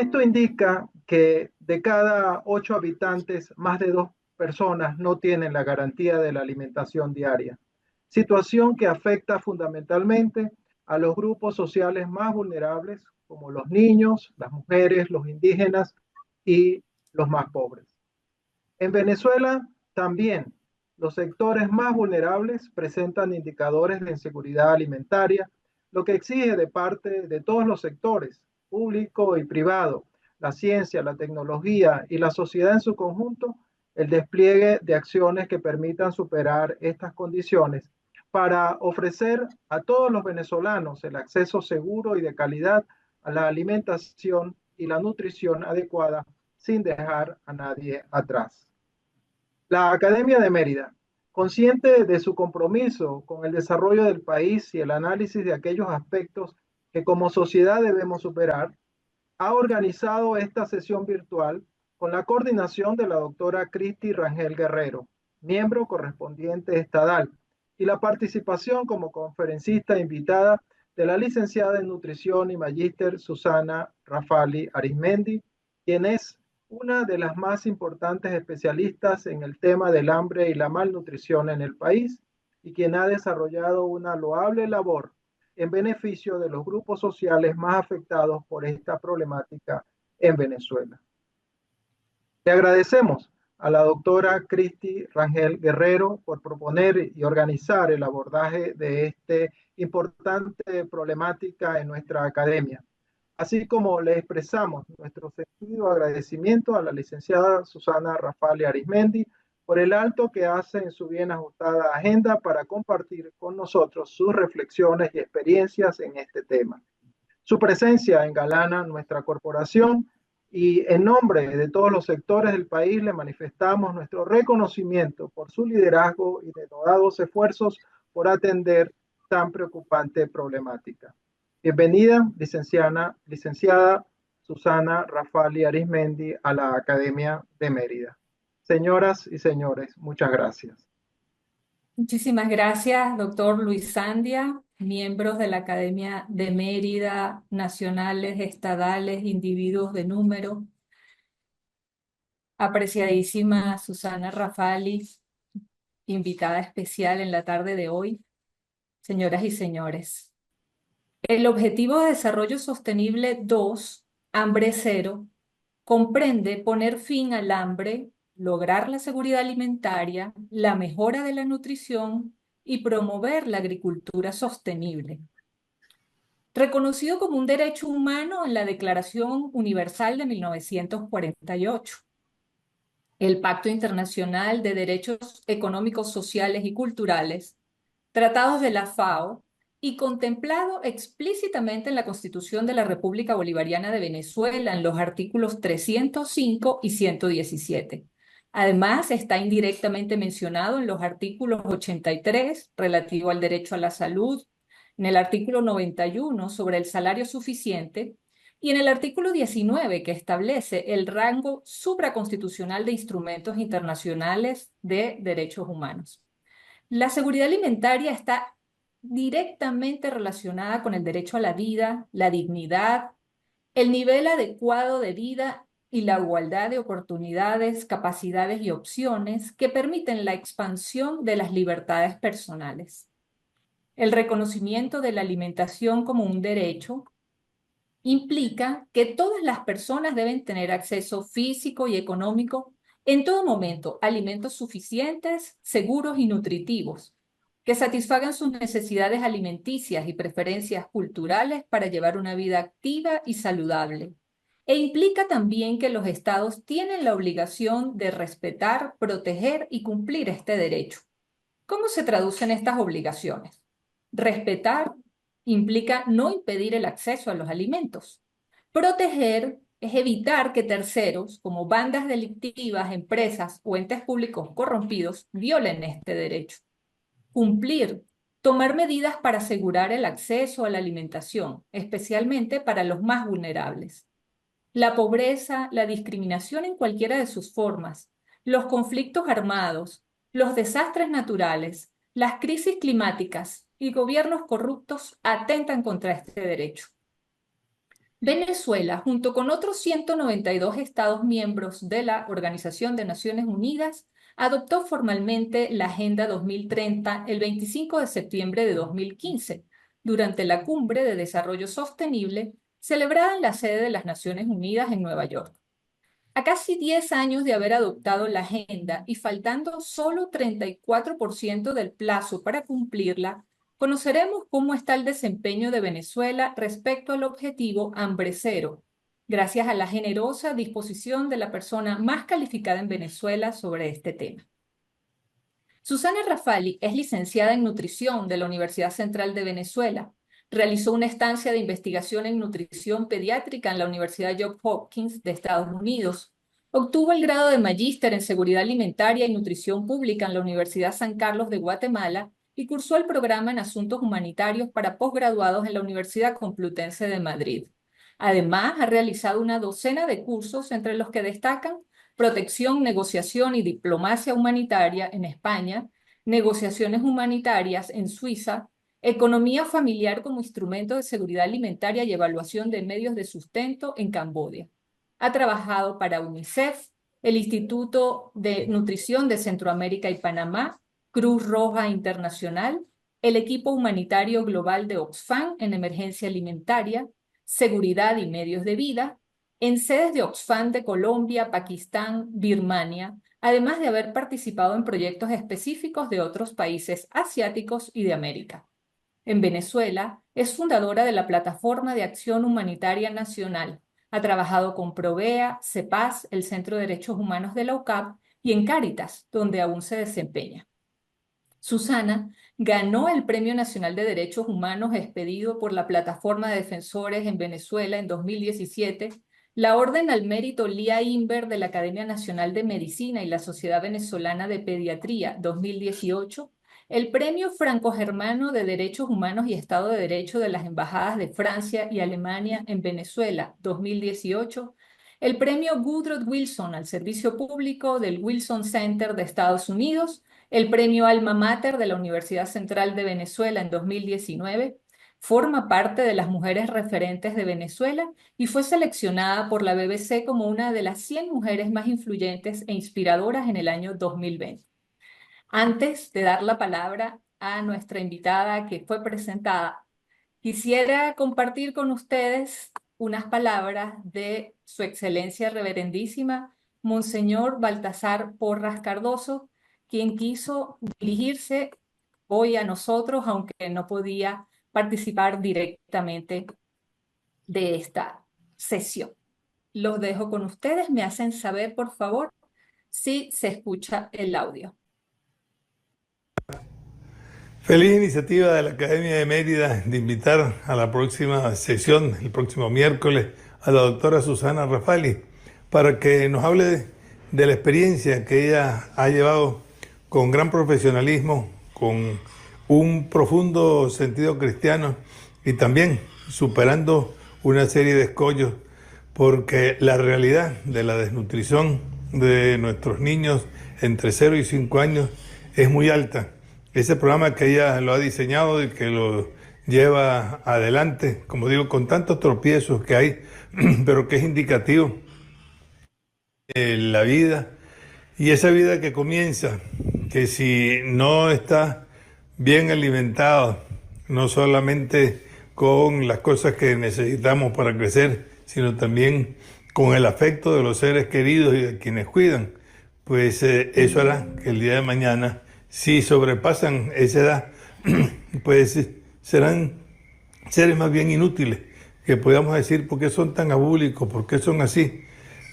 Esto indica que de cada 8 habitantes, más de 2 personas no tienen la garantía de la alimentación diaria, situación que afecta fundamentalmente a los grupos sociales más vulnerables, como los niños, las mujeres, los indígenas y los más pobres. En Venezuela también los sectores más vulnerables presentan indicadores de inseguridad alimentaria, lo que exige de parte de todos los sectores, público y privado, la ciencia, la tecnología y la sociedad en su conjunto, el despliegue de acciones que permitan superar estas condiciones para ofrecer a todos los venezolanos el acceso seguro y de calidad a la alimentación y la nutrición adecuada sin dejar a nadie atrás. La Academia de Mérida, consciente de su compromiso con el desarrollo del país y el análisis de aquellos aspectos que como sociedad debemos superar, ha organizado esta sesión virtual con la coordinación de la doctora Cristi Rangel Guerrero, miembro correspondiente estadal, y la participación como conferencista invitada de la licenciada en nutrición y magíster Susana Rafali Arismendi, quien es una de las más importantes especialistas en el tema del hambre y la malnutrición en el país y quien ha desarrollado una loable labor en beneficio de los grupos sociales más afectados por esta problemática en Venezuela. Le agradecemos a la doctora Cristi Rangel Guerrero por proponer y organizar el abordaje de esta importante problemática en nuestra academia, así como le expresamos nuestro sentido agradecimiento a la licenciada Susana Rafali Arismendi por el alto que hace en su bien ajustada agenda para compartir con nosotros sus reflexiones y experiencias en este tema. Su presencia engalana nuestra corporación y en nombre de todos los sectores del país le manifestamos nuestro reconocimiento por su liderazgo y denodados esfuerzos por atender tan preocupante problemática. Bienvenida, licenciada Susana Rafali Arismendi, a la Academia de Mérida. Señoras y señores, muchas gracias. Muchísimas gracias, doctor Luis Sandia, miembros de la Academia de Mérida, nacionales, estadales, individuos de número. Apreciadísima Susana Rafali, invitada especial en la tarde de hoy. Señoras y señores, el Objetivo de Desarrollo Sostenible 2, Hambre Cero, comprende poner fin al hambre, lograr la seguridad alimentaria, la mejora de la nutrición y promover la agricultura sostenible. Reconocido como un derecho humano en la Declaración Universal de 1948, el Pacto Internacional de Derechos Económicos, Sociales y Culturales, tratados de la FAO y contemplado explícitamente en la Constitución de la República Bolivariana de Venezuela en los artículos 305 y 117. Además, está indirectamente mencionado en los artículos 83, relativo al derecho a la salud, en el artículo 91 sobre el salario suficiente y en el artículo 19 que establece el rango supraconstitucional de instrumentos internacionales de derechos humanos. La seguridad alimentaria está directamente relacionada con el derecho a la vida, la dignidad, el nivel adecuado de vida y la igualdad de oportunidades, capacidades y opciones que permiten la expansión de las libertades personales. El reconocimiento de la alimentación como un derecho implica que todas las personas deben tener acceso físico y económico en todo momento a alimentos suficientes, seguros y nutritivos, que satisfagan sus necesidades alimenticias y preferencias culturales para llevar una vida activa y saludable. E implica también que los estados tienen la obligación de respetar, proteger y cumplir este derecho. ¿Cómo se traducen estas obligaciones? Respetar implica no impedir el acceso a los alimentos. Proteger es evitar que terceros, como bandas delictivas, empresas o entes públicos corrompidos, violen este derecho. Cumplir, tomar medidas para asegurar el acceso a la alimentación, especialmente para los más vulnerables. La pobreza, la discriminación en cualquiera de sus formas, los conflictos armados, los desastres naturales, las crisis climáticas y gobiernos corruptos atentan contra este derecho. Venezuela, junto con otros 192 Estados miembros de la Organización de Naciones Unidas, adoptó formalmente la Agenda 2030 el 25 de septiembre de 2015, durante la Cumbre de Desarrollo Sostenible celebrada en la sede de las Naciones Unidas en Nueva York. A casi 10 años de haber adoptado la agenda y faltando solo 34% del plazo para cumplirla, conoceremos cómo está el desempeño de Venezuela respecto al objetivo Hambre Cero, gracias a la generosa disposición de la persona más calificada en Venezuela sobre este tema. Susana Rafali es licenciada en nutrición de la Universidad Central de Venezuela. Realizó una estancia de investigación en nutrición pediátrica en la Universidad Johns Hopkins de Estados Unidos. Obtuvo el grado de magíster en seguridad alimentaria y nutrición pública en la Universidad San Carlos de Guatemala y cursó el programa en asuntos humanitarios para posgraduados en la Universidad Complutense de Madrid. Además, ha realizado una docena de cursos, entre los que destacan protección, negociación y diplomacia humanitaria en España, negociaciones humanitarias en Suiza, economía familiar como instrumento de seguridad alimentaria y evaluación de medios de sustento en Camboya. Ha trabajado para UNICEF, el Instituto de Nutrición de Centroamérica y Panamá, Cruz Roja Internacional, el equipo humanitario global de Oxfam en emergencia alimentaria, seguridad y medios de vida, en sedes de Oxfam de Colombia, Pakistán, Birmania, además de haber participado en proyectos específicos de otros países asiáticos y de América. En Venezuela, es fundadora de la Plataforma de Acción Humanitaria Nacional. Ha trabajado con Provea, CEPAS, el Centro de Derechos Humanos de la UCAP, y en Cáritas, donde aún se desempeña. Susana ganó el Premio Nacional de Derechos Humanos expedido por la Plataforma de Defensores en Venezuela en 2017, la Orden al Mérito Lía Inver de la Academia Nacional de Medicina y la Sociedad Venezolana de Pediatría 2018, el Premio Franco-Germano de Derechos Humanos y Estado de Derecho de las Embajadas de Francia y Alemania en Venezuela 2018, el Premio Woodrow Wilson al Servicio Público del Wilson Center de Estados Unidos, el Premio Alma Mater de la Universidad Central de Venezuela en 2019, forma parte de las mujeres referentes de Venezuela y fue seleccionada por la BBC como una de las 100 mujeres más influyentes e inspiradoras en el año 2020. Antes de dar la palabra a nuestra invitada que fue presentada, quisiera compartir con ustedes unas palabras de Su Excelencia Reverendísima, Monseñor Baltasar Porras Cardoso, quien quiso dirigirse hoy a nosotros, aunque no podía participar directamente de esta sesión. Los dejo con ustedes, me hacen saber, por favor, si se escucha el audio. Feliz iniciativa de la Academia de Mérida de invitar a la próxima sesión, el próximo miércoles, a la doctora Susana Rafali para que nos hable de la experiencia que ella ha llevado con gran profesionalismo, con un profundo sentido cristiano y también superando una serie de escollos, porque la realidad de la desnutrición de nuestros niños entre 0 y 5 años es muy alta. Ese programa que ella lo ha diseñado y que lo lleva adelante, como digo, con tantos tropiezos que hay, pero que es indicativo de la vida. Y esa vida que comienza, que si no está bien alimentado, no solamente con las cosas que necesitamos para crecer, sino también con el afecto de los seres queridos y de quienes cuidan, pues eso hará que el día de mañana, si sobrepasan esa edad, pues serán seres más bien inútiles, que podamos decir por qué son tan abúlicos, por qué son así,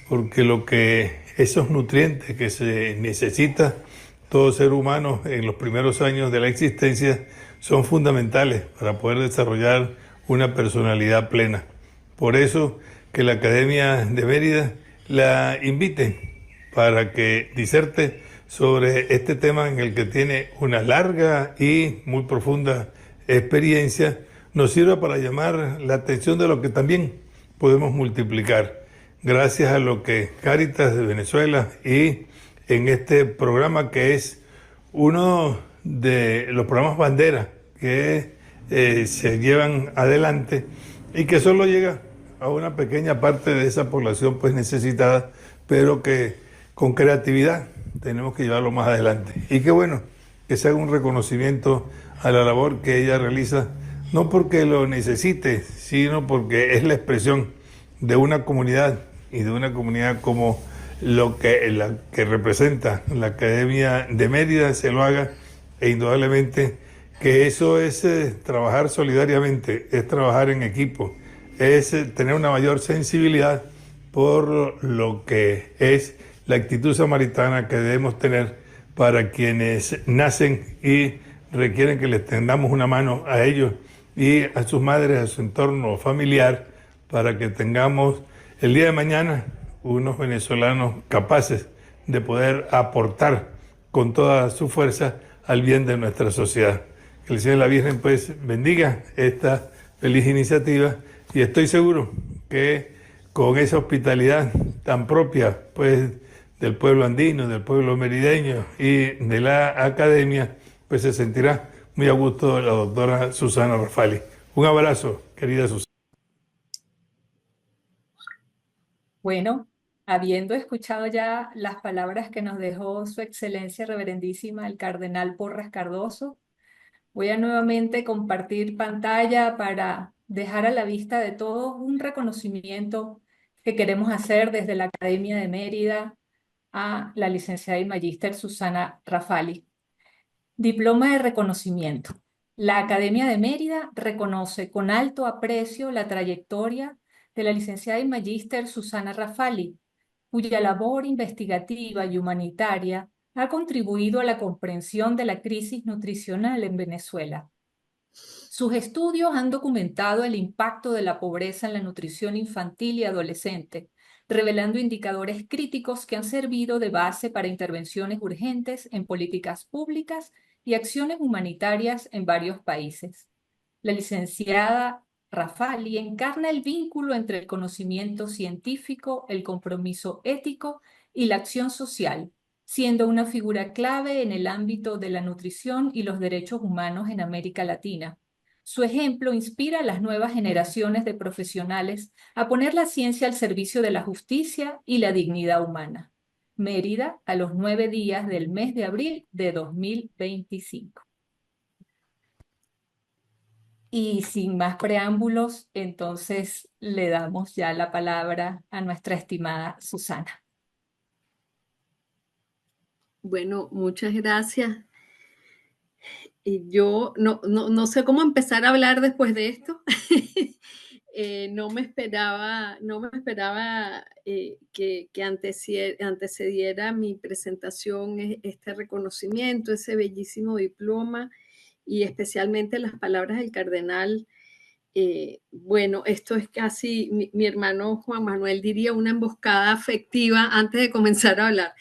porque lo que esos nutrientes que se necesita todo ser humano en los primeros años de la existencia son fundamentales para poder desarrollar una personalidad plena. Por eso que la Academia de Mérida la invite para que diserte sobre este tema en el que tiene una larga y muy profunda experiencia, nos sirva para llamar la atención de lo que también podemos multiplicar, gracias a lo que Cáritas de Venezuela y en este programa que es uno de los programas bandera que se llevan adelante y que solo llega a una pequeña parte de esa población pues necesitada, pero que con creatividad tenemos que llevarlo más adelante. Y qué bueno que se haga un reconocimiento a la labor que ella realiza, no porque lo necesite, sino porque es la expresión de una comunidad, y de una comunidad como la que representa la Academia de Mérida se lo haga, e indudablemente que eso es trabajar solidariamente, es trabajar en equipo, es tener una mayor sensibilidad por lo que es la actitud samaritana que debemos tener para quienes nacen y requieren que les tendamos una mano a ellos y a sus madres, a su entorno familiar, para que tengamos el día de mañana unos venezolanos capaces de poder aportar con toda su fuerza al bien de nuestra sociedad. Que el Señor y la Virgen pues bendiga esta feliz iniciativa, y estoy seguro que con esa hospitalidad tan propia pues del pueblo andino, del pueblo merideño y de la academia, pues se sentirá muy a gusto la doctora Susana Rafali. Un abrazo, querida Susana. Bueno, habiendo escuchado ya las palabras que nos dejó Su Excelencia Reverendísima el Cardenal Porras Cardoso, voy a nuevamente compartir pantalla para dejar a la vista de todos un reconocimiento que queremos hacer desde la Academia de Mérida a la licenciada y magíster Susana Rafali. Diploma de reconocimiento. La Academia de Mérida reconoce con alto aprecio la trayectoria de la licenciada y magíster Susana Rafali, cuya labor investigativa y humanitaria ha contribuido a la comprensión de la crisis nutricional en Venezuela. Sus estudios han documentado el impacto de la pobreza en la nutrición infantil y adolescente, revelando indicadores críticos que han servido de base para intervenciones urgentes en políticas públicas y acciones humanitarias en varios países. La licenciada Rafali encarna el vínculo entre el conocimiento científico, el compromiso ético y la acción social, siendo una figura clave en el ámbito de la nutrición y los derechos humanos en América Latina. Su ejemplo inspira a las nuevas generaciones de profesionales a poner la ciencia al servicio de la justicia y la dignidad humana. Mérida, a los 9 días del mes de abril de 2025. Y sin más preámbulos, entonces le damos ya la palabra a nuestra estimada Susana. Bueno, muchas gracias. Y yo no sé cómo empezar a hablar después de esto. No me esperaba que antecediera mi presentación este reconocimiento, ese bellísimo diploma, y especialmente las palabras del cardenal. Bueno, esto es casi, mi hermano Juan Manuel diría, una emboscada afectiva antes de comenzar a hablar.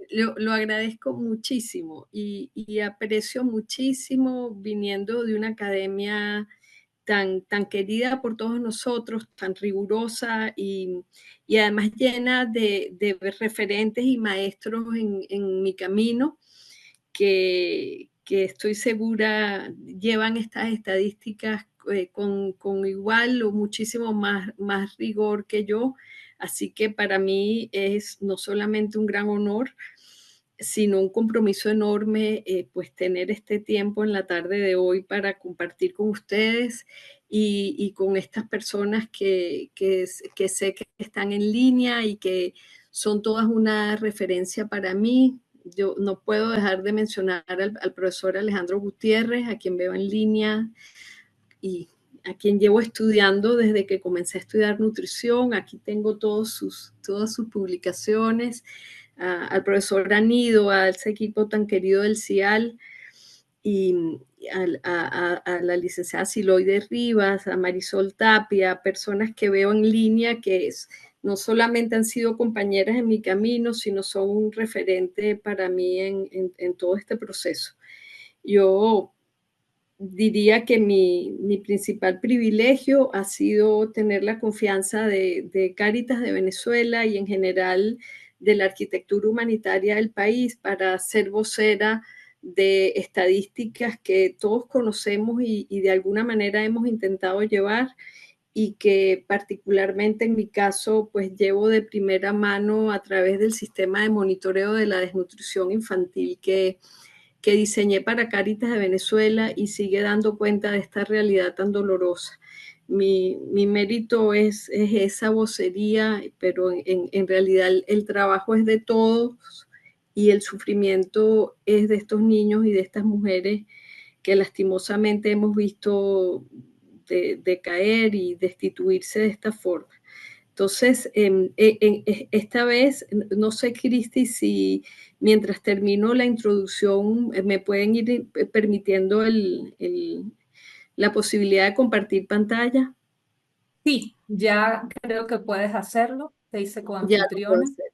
Lo agradezco muchísimo y aprecio muchísimo, viniendo de una academia tan querida por todos nosotros, tan rigurosa y además llena de referentes y maestros en mi camino, que estoy segura llevan estas estadísticas con igual o muchísimo más rigor que yo. Así que para mí es no solamente un gran honor, sino un compromiso enorme, pues tener este tiempo en la tarde de hoy para compartir con ustedes y con estas personas que sé que están en línea y que son todas una referencia para mí. Yo no puedo dejar de mencionar al profesor Alejandro Gutiérrez, a quien veo en línea y a quien llevo estudiando desde que comencé a estudiar nutrición. Aquí tengo todas sus publicaciones. Al profesor Anido, a ese equipo tan querido del CIAL, y a la licenciada Siloide Rivas, a Marisol Tapia, personas que veo en línea que no solamente han sido compañeras en mi camino, sino son un referente para mí en todo este proceso. Yo diría que mi principal privilegio ha sido tener la confianza de Cáritas de Venezuela y en general de la arquitectura humanitaria del país para ser vocera de estadísticas que todos conocemos y de alguna manera hemos intentado llevar, y que particularmente en mi caso pues llevo de primera mano a través del sistema de monitoreo de la desnutrición infantil que diseñé para Cáritas de Venezuela y sigue dando cuenta de esta realidad tan dolorosa. Mi mérito es esa vocería, pero en realidad el trabajo es de todos y el sufrimiento es de estos niños y de estas mujeres que lastimosamente hemos visto caer y destituirse de esta forma. Entonces, esta vez, no sé, Cristi, si mientras termino la introducción me pueden ir permitiendo la posibilidad de compartir pantalla. Sí, ya creo que puedes hacerlo. Te hice Ya lo puedo coanfitriona. hacer.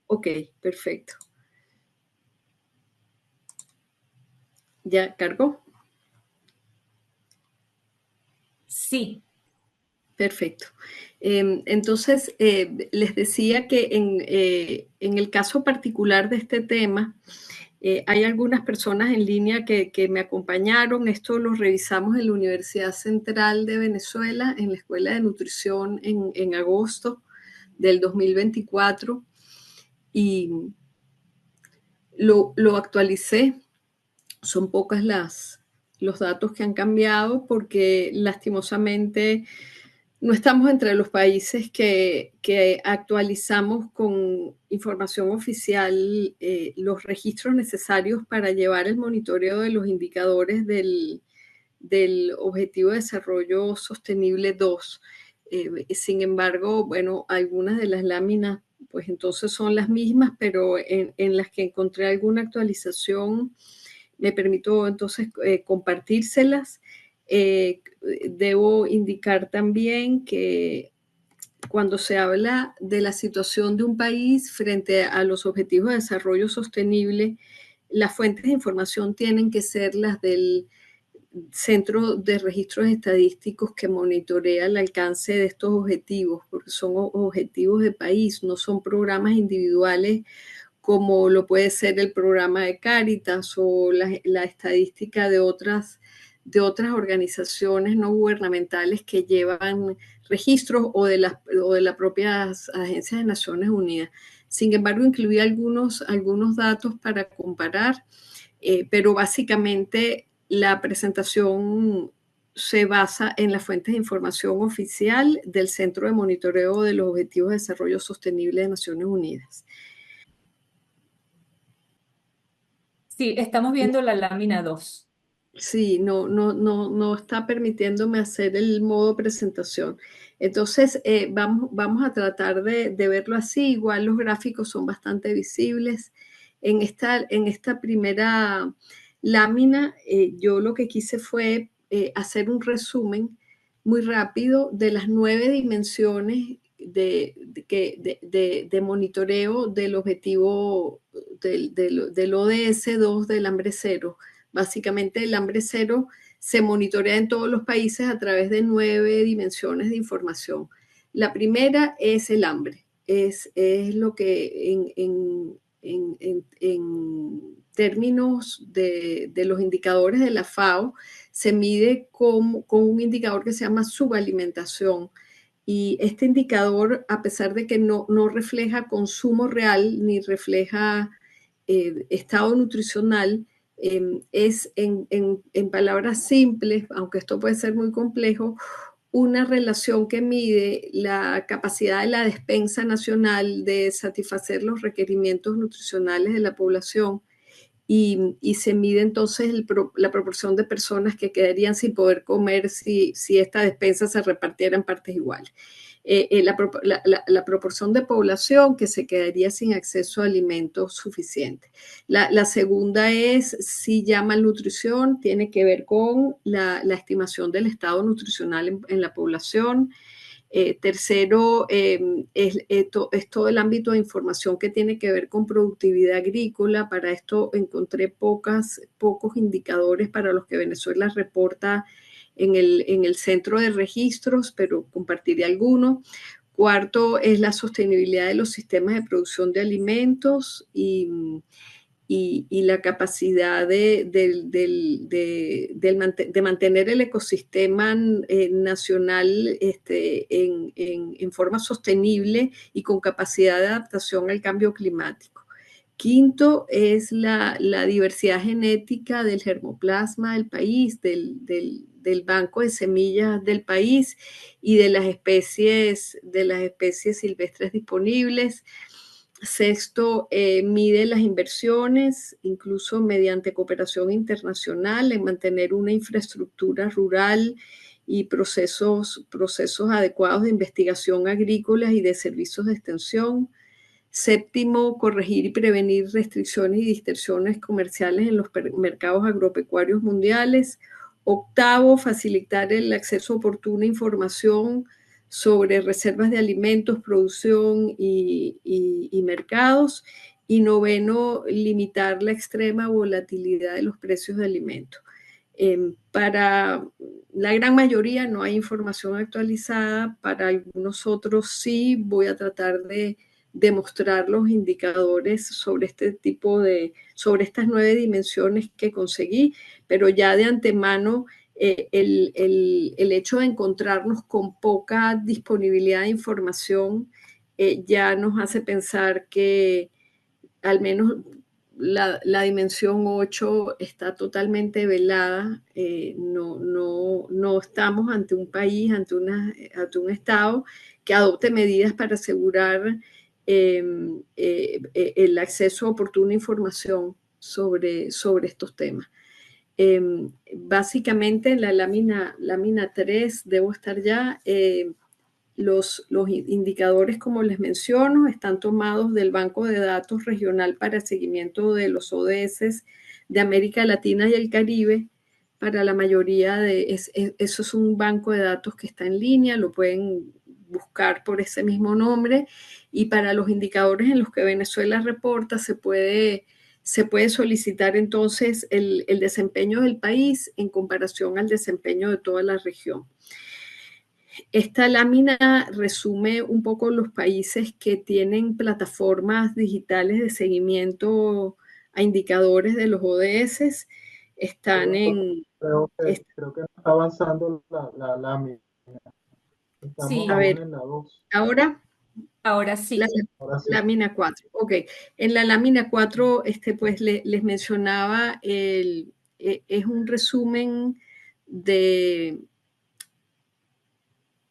Ok, perfecto. ¿Ya cargó? Sí. Perfecto. Entonces, les decía que en el caso particular de este tema, hay algunas personas en línea que me acompañaron. Esto lo revisamos en la Universidad Central de Venezuela, en la Escuela de Nutrición en agosto del 2024 y lo actualicé. Son pocas los datos que han cambiado porque lastimosamente no estamos entre los países que actualizamos con información oficial los registros necesarios para llevar el monitoreo de los indicadores del Objetivo de Desarrollo Sostenible 2. Sin embargo, bueno, algunas de las láminas, pues entonces son las mismas, pero en las que encontré alguna actualización, me permito entonces compartírselas. Debo indicar también que cuando se habla de la situación de un país frente a los objetivos de desarrollo sostenible, las fuentes de información tienen que ser las del Centro de Registros Estadísticos que monitorea el alcance de estos objetivos, porque son objetivos de país, no son programas individuales como lo puede ser el programa de Cáritas o la estadística de otras organizaciones no gubernamentales que llevan registros o de las propias agencias de Naciones Unidas. Sin embargo, incluí algunos datos para comparar, pero básicamente la presentación se basa en las fuentes de información oficial del Centro de Monitoreo de los Objetivos de Desarrollo Sostenible de Naciones Unidas. Sí, estamos viendo la lámina 2. Sí, no está permitiéndome hacer el modo presentación. Entonces, vamos a tratar de verlo así. Igual los gráficos son bastante visibles. En esta primera lámina, yo lo que quise fue hacer un resumen muy rápido de las 9 dimensiones de monitoreo del objetivo del ODS 2 del hambre cero. Básicamente el hambre cero se monitorea en todos los países a través de 9 dimensiones de información. La primera es el hambre, es lo que en términos de los indicadores de la FAO se mide con un indicador que se llama subalimentación. Y este indicador, a pesar de que no refleja consumo real ni refleja estado nutricional, es en palabras simples, aunque esto puede ser muy complejo, una relación que mide la capacidad de la despensa nacional de satisfacer los requerimientos nutricionales de la población y se mide entonces la proporción de personas que quedarían sin poder comer si esta despensa se repartiera en partes iguales. La proporción de población que se quedaría sin acceso a alimentos suficientes. La segunda es si ya malnutrición, tiene que ver con la estimación del estado nutricional en la población. Tercero, es todo el ámbito de información que tiene que ver con productividad agrícola. Para esto encontré pocos indicadores para los que Venezuela reporta en el centro de registros, pero compartiré algunos. Cuarto es la sostenibilidad de los sistemas de producción de alimentos y y la capacidad de mantener el ecosistema nacional en forma sostenible y con capacidad de adaptación al cambio climático. Quinto es la diversidad genética del germoplasma del país, del banco de semillas del país y de las especies silvestres disponibles. Sexto, mide las inversiones, incluso mediante cooperación internacional, en mantener una infraestructura rural y procesos adecuados de investigación agrícola y de servicios de extensión. Séptimo, corregir y prevenir restricciones y distorsiones comerciales en los mercados agropecuarios mundiales. Octavo, facilitar el acceso oportuno a información sobre reservas de alimentos, producción y mercados. Y noveno, limitar la extrema volatilidad de los precios de alimentos. Para la gran mayoría no hay información actualizada, para algunos otros sí. Voy a tratar de demostrar los indicadores sobre sobre estas 9 dimensiones que conseguí, pero ya de antemano el hecho de encontrarnos con poca disponibilidad de información ya nos hace pensar que al menos la dimensión 8 está totalmente velada. No estamos ante un país, ante un Estado que adopte medidas para asegurar el acceso a oportuna información sobre estos temas. Básicamente en la lámina 3 debo estar ya. Los indicadores, como les menciono, están tomados del Banco de Datos Regional para el Seguimiento de los ODS de América Latina y el Caribe. Para la mayoría eso es un banco de datos que está en línea, lo pueden buscar por ese mismo nombre. Y para los indicadores en los que Venezuela reporta, se puede solicitar entonces el desempeño del país en comparación al desempeño de toda la región. Esta lámina resume un poco los países que tienen plataformas digitales de seguimiento a indicadores de los ODS. Están en... Creo que no está avanzando la lámina. Estamos Sí. aún en la 2. Ahora sí. Ahora sí. Lámina 4. Ok. En la lámina 4, pues les mencionaba, es un resumen de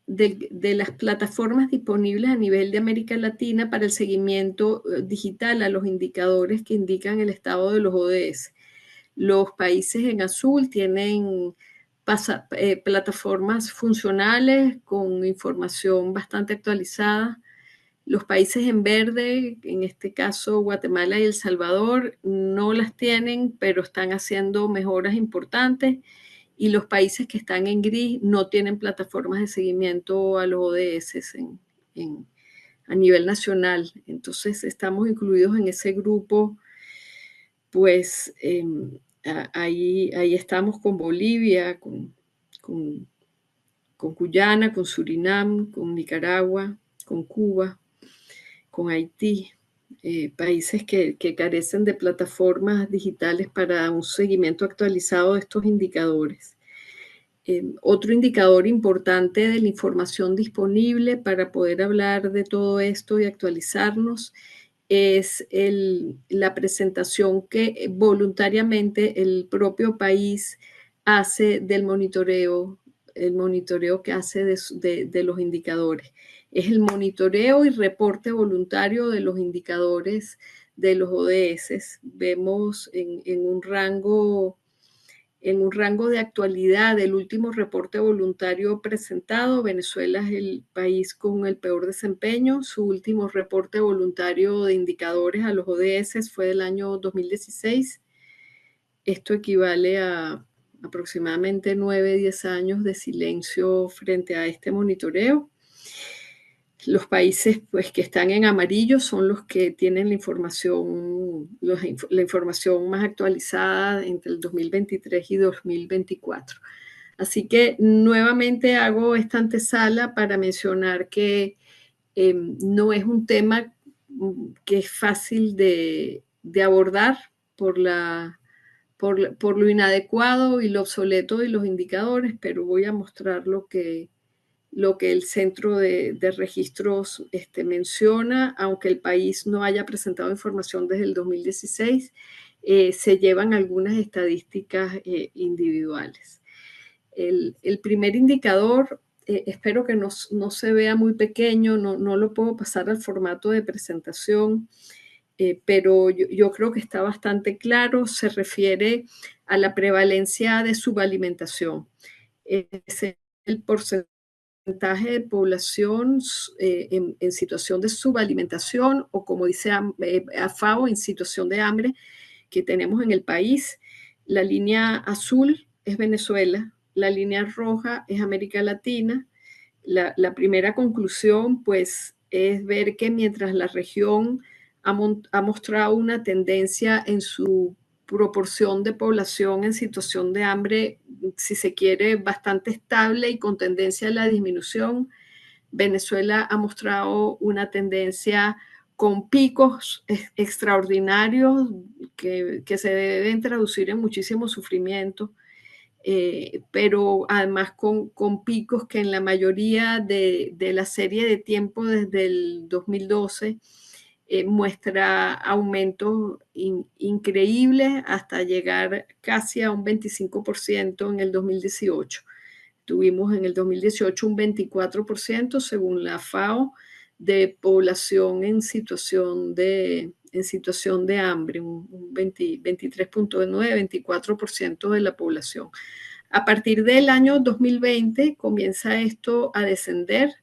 las plataformas disponibles a nivel de América Latina para el seguimiento digital a los indicadores que indican el estado de los ODS. Los países en azul tienen plataformas funcionales con información bastante actualizada. Los países en verde, en este caso Guatemala y El Salvador, no las tienen, pero están haciendo mejoras importantes. Y los países que están en gris no tienen plataformas de seguimiento a los ODS a nivel nacional. Entonces estamos incluidos en ese grupo. Pues ahí estamos con Bolivia, con Guyana, con Surinam, con Nicaragua, con Cuba, con Haití. Países que carecen de plataformas digitales para un seguimiento actualizado de estos indicadores. Otro indicador importante de la información disponible para poder hablar de todo esto y actualizarnos es la presentación que voluntariamente el propio país hace del monitoreo, el monitoreo que hace de los indicadores. Es el monitoreo y reporte voluntario de los indicadores de los ODS. Vemos en un rango de actualidad del último reporte voluntario presentado, Venezuela es el país con el peor desempeño. Su último reporte voluntario de indicadores a los ODS fue del año 2016. Esto equivale a aproximadamente 9-10 años de silencio frente a este monitoreo. Los países pues, que están en amarillo son los que tienen la información más actualizada entre el 2023 y 2024. Así que nuevamente hago esta antesala para mencionar que no es un tema que es fácil de abordar. por lo inadecuado y lo obsoleto de los indicadores, pero voy a mostrar lo que el Centro de Registros menciona, aunque el país no haya presentado información desde el 2016, se llevan algunas estadísticas individuales. El primer indicador, espero que no se vea muy pequeño, no lo puedo pasar al formato de presentación, pero yo creo que está bastante claro, se refiere a la prevalencia de subalimentación. Es el porcentaje de población en situación de subalimentación, o como dice FAO, en situación de hambre que tenemos en el país. La línea azul es Venezuela, la línea roja es América Latina. La primera conclusión, pues, es ver que mientras la región ha mostrado una tendencia en su proporción de población en situación de hambre, si se quiere, bastante estable y con tendencia a la disminución, Venezuela ha mostrado una tendencia con picos extraordinarios que se deben traducir en muchísimo sufrimiento, pero además con picos que en la mayoría de la serie de tiempo desde el 2012 muestra aumentos increíbles hasta llegar casi a un 25% en el 2018. Tuvimos en el 2018 un 24%, según la FAO, de población en situación de hambre, un 23.9, 24% de la población. A partir del año 2020 comienza esto a descender,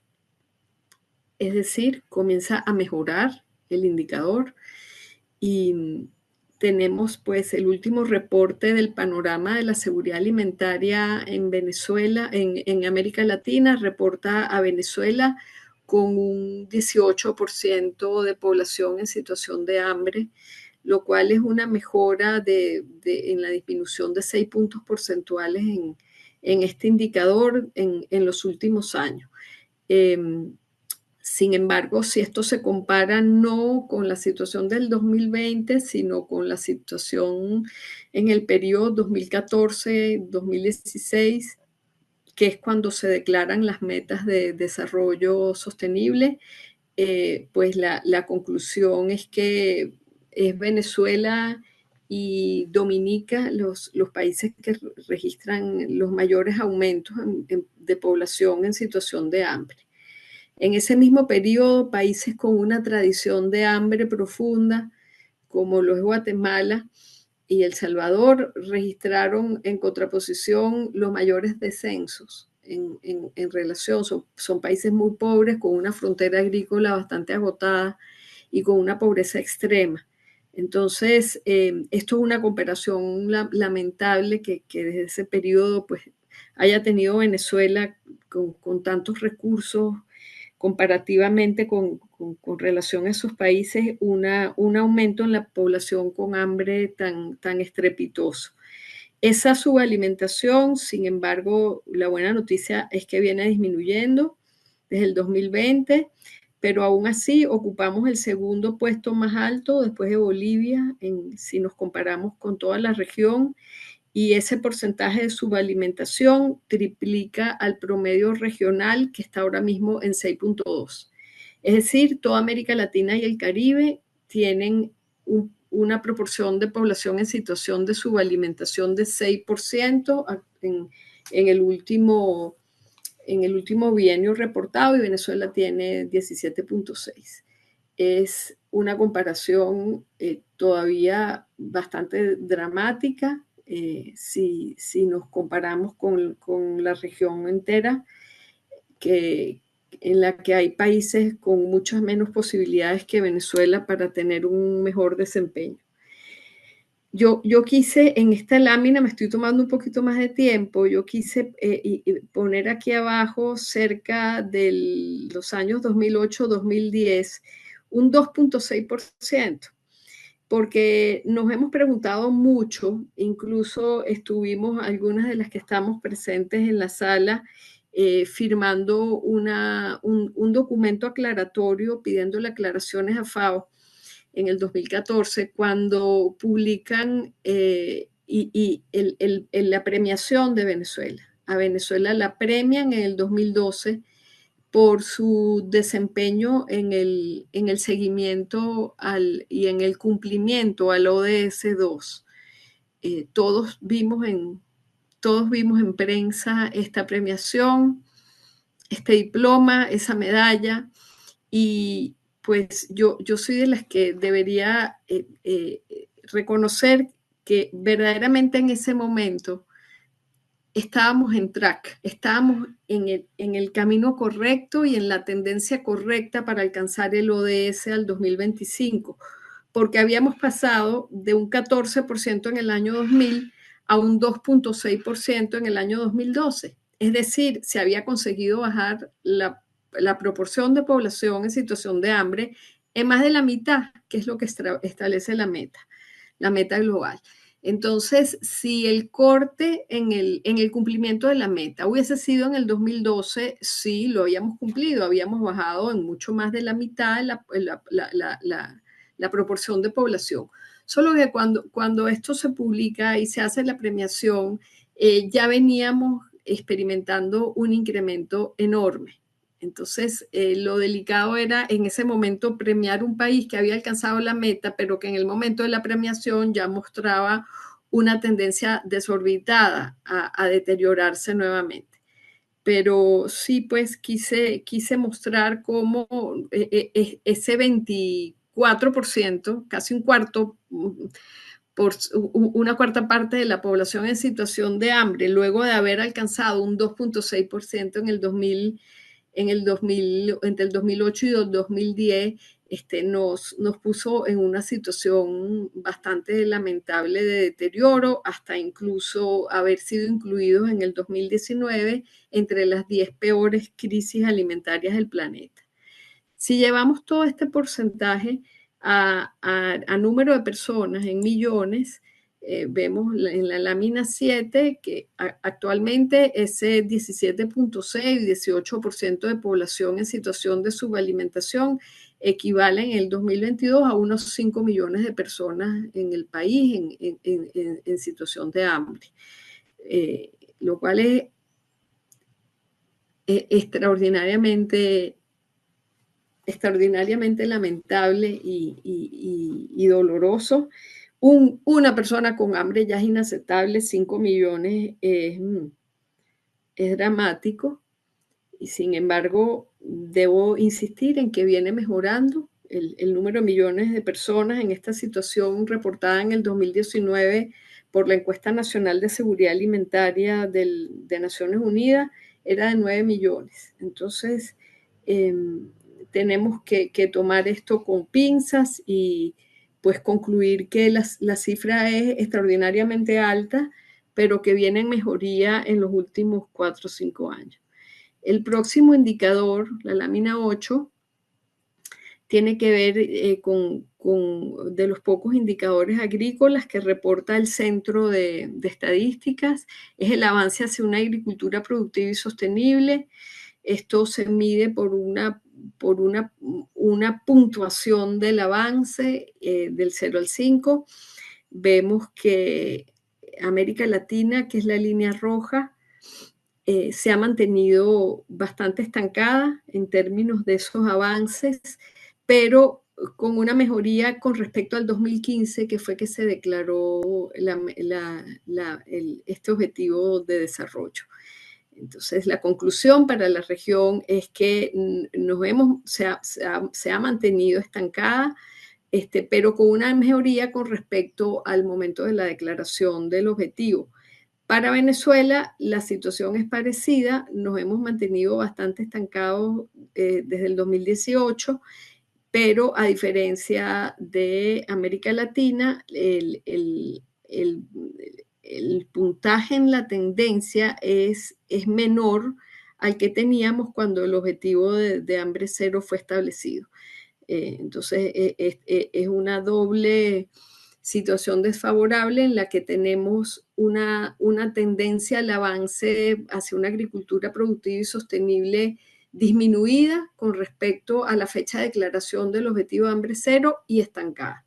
es decir, comienza a mejorar el indicador, y tenemos pues el último reporte del panorama de la seguridad alimentaria en Venezuela, en América Latina, reporta a Venezuela con un 18% de población en situación de hambre, lo cual es una mejora en la disminución de 6 puntos porcentuales en este indicador en los últimos años. Sin embargo, si esto se compara no con la situación del 2020, sino con la situación en el periodo 2014-2016, que es cuando se declaran las metas de desarrollo sostenible, pues la conclusión es que es Venezuela y Dominica los países que registran los mayores aumentos de población en situación de hambre. En ese mismo periodo, países con una tradición de hambre profunda, como lo es Guatemala y El Salvador, registraron en contraposición los mayores descensos en relación. Son países muy pobres, con una frontera agrícola bastante agotada y con una pobreza extrema. Entonces, esto es una comparación lamentable que desde ese periodo pues, haya tenido Venezuela con tantos recursos comparativamente con relación a esos países, un aumento en la población con hambre tan estrepitoso. Esa subalimentación, sin embargo, la buena noticia es que viene disminuyendo desde el 2020, pero aún así ocupamos el segundo puesto más alto después de Bolivia, si nos comparamos con toda la región, y ese porcentaje de subalimentación triplica al promedio regional, que está ahora mismo en 6.2. Es decir, toda América Latina y el Caribe tienen una proporción de población en situación de subalimentación de 6% en el último bienio reportado, y Venezuela tiene 17.6. Es una comparación todavía bastante dramática, si nos comparamos con la región entera, en la que hay países con muchas menos posibilidades que Venezuela para tener un mejor desempeño. Yo quise, en esta lámina, me estoy tomando un poquito más de tiempo, yo quise poner aquí abajo, cerca de los años 2008-2010, un 2.6%. Porque nos hemos preguntado mucho, incluso estuvimos algunas de las que estamos presentes en la sala firmando un documento aclaratorio pidiéndole aclaraciones a FAO, en el 2014, cuando publican la premiación de Venezuela. A Venezuela la premian en el 2012 por su desempeño en el seguimiento y en el cumplimiento al ODS 2. Todos vimos en prensa esta premiación, este diploma, esa medalla, y pues yo soy de las que debería reconocer que verdaderamente en ese momento estábamos en track, estábamos en el camino correcto y en la tendencia correcta para alcanzar el ODS al 2025, porque habíamos pasado de un 14% en el año 2000 a un 2.6% en el año 2012. Es decir, se había conseguido bajar la proporción de población en situación de hambre en más de la mitad, que es lo que establece la meta global. Entonces, si el corte en el cumplimiento de la meta hubiese sido en el 2012, sí, lo habíamos cumplido, habíamos bajado en mucho más de la mitad la proporción de población. Solo que cuando esto se publica y se hace la premiación, ya veníamos experimentando un incremento enorme. Entonces, lo delicado era en ese momento premiar un país que había alcanzado la meta, pero que en el momento de la premiación ya mostraba una tendencia desorbitada a deteriorarse nuevamente. Pero sí, pues quise mostrar cómo ese 24%, casi un cuarto, por una cuarta parte de la población en situación de hambre, luego de haber alcanzado un 2.6% entre el 2008 y el 2010, nos puso en una situación bastante lamentable de deterioro, hasta incluso haber sido incluidos en el 2019 entre las 10 peores crisis alimentarias del planeta. Si llevamos todo este porcentaje a número de personas en millones, vemos en la lámina 7 que actualmente ese 17.6 y 18% de población en situación de subalimentación equivale en el 2022 a unos 5 millones de personas en el país en situación de hambre, lo cual es extraordinariamente lamentable y doloroso. Una persona con hambre ya es inaceptable, 5 millones es dramático, y sin embargo debo insistir en que viene mejorando el número de millones de personas en esta situación reportada en el 2019 por la Encuesta Nacional de Seguridad Alimentaria de Naciones Unidas, era de 9 millones. Entonces, tenemos que tomar esto con pinzas y pues concluir que la cifra es extraordinariamente alta, pero que viene en mejoría en los últimos 4 o 5 años. El próximo indicador, la lámina 8, tiene que ver con de los pocos indicadores agrícolas que reporta el Centro de Estadísticas, es el avance hacia una agricultura productiva y sostenible. Esto se mide por una puntuación del avance del 0 al 5. Vemos que América Latina, que es la línea roja, se ha mantenido bastante estancada en términos de esos avances, pero con una mejoría con respecto al 2015, que fue que se declaró este objetivo de desarrollo. Entonces, la conclusión para la región es que se ha mantenido estancada, pero con una mejoría con respecto al momento de la declaración del objetivo. Para Venezuela, la situación es parecida, nos hemos mantenido bastante estancados desde el 2018, pero a diferencia de América Latina, el puntaje en la tendencia es menor al que teníamos cuando el objetivo de hambre cero fue establecido. Entonces, es una doble situación desfavorable en la que tenemos una tendencia al avance hacia una agricultura productiva y sostenible disminuida con respecto a la fecha de declaración del objetivo de hambre cero y estancada.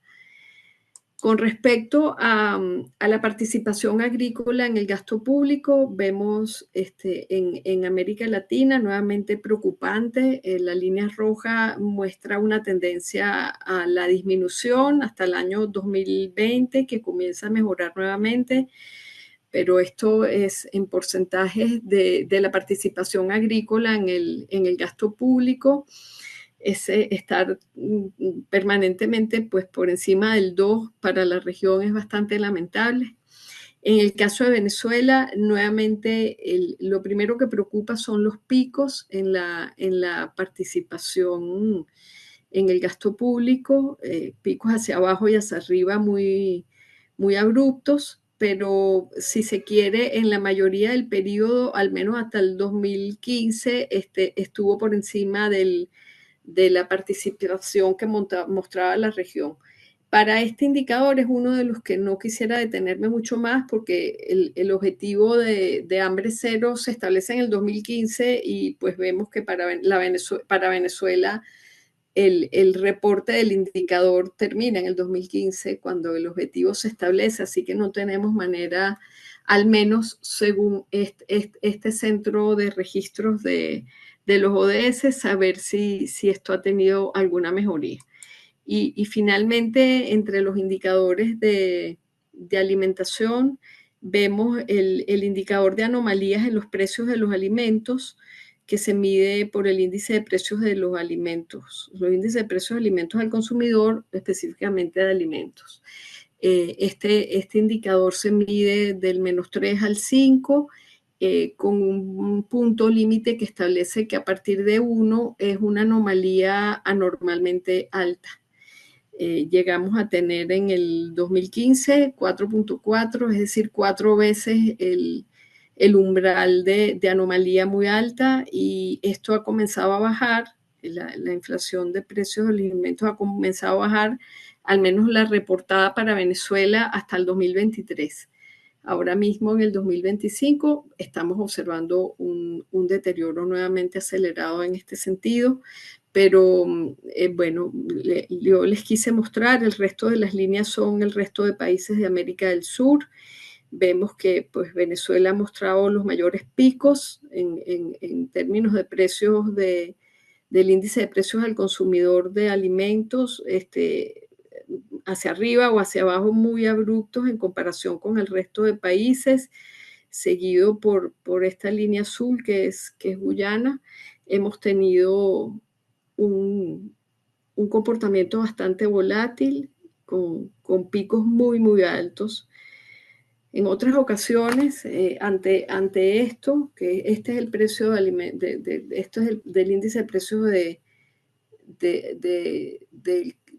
Con respecto a la participación agrícola en el gasto público, vemos en América Latina nuevamente preocupante. La línea roja muestra una tendencia a la disminución hasta el año 2020, que comienza a mejorar nuevamente, pero esto es en porcentajes de la participación agrícola en el gasto público. Estar permanentemente pues, por encima del 2 para la región es bastante lamentable. En el caso de Venezuela, nuevamente lo primero que preocupa son los picos en la participación en el gasto público, picos hacia abajo y hacia arriba muy, muy abruptos, pero si se quiere, en la mayoría del periodo, al menos hasta el 2015, estuvo por encima de la participación que mostraba la región. Para este indicador es uno de los que no quisiera detenerme mucho más porque el objetivo de hambre cero se establece en el 2015 y pues vemos que para Venezuela el reporte del indicador termina en el 2015 cuando el objetivo se establece, así que no tenemos manera, al menos según este centro de registros de los ODS, saber si esto ha tenido alguna mejoría. Y finalmente, entre los indicadores de alimentación, vemos el indicador de anomalías en los precios de los alimentos, que se mide por el índice de precios de los alimentos, los índices de precios de alimentos al consumidor, específicamente de alimentos. Este indicador se mide del -3 al 5, con un punto límite que establece que a partir de 1 es una anomalía anormalmente alta. Llegamos a tener en el 2015 4.4, es decir, 4 veces el umbral de anomalía muy alta, y esto ha comenzado a bajar, la inflación de precios de alimentos ha comenzado a bajar, al menos la reportada para Venezuela hasta el 2023. Ahora mismo en el 2025 estamos observando un deterioro nuevamente acelerado en este sentido, pero bueno, yo les quise mostrar, el resto de las líneas son el resto de países de América del Sur. Vemos que pues, Venezuela ha mostrado los mayores picos en términos de precios del índice de precios al consumidor de alimentos, hacia arriba o hacia abajo muy abruptos en comparación con el resto de países, seguido por esta línea azul que es Guyana. Hemos tenido un comportamiento bastante volátil, con picos muy, muy altos. En otras ocasiones, ante esto, que este es el precio esto es del índice de precios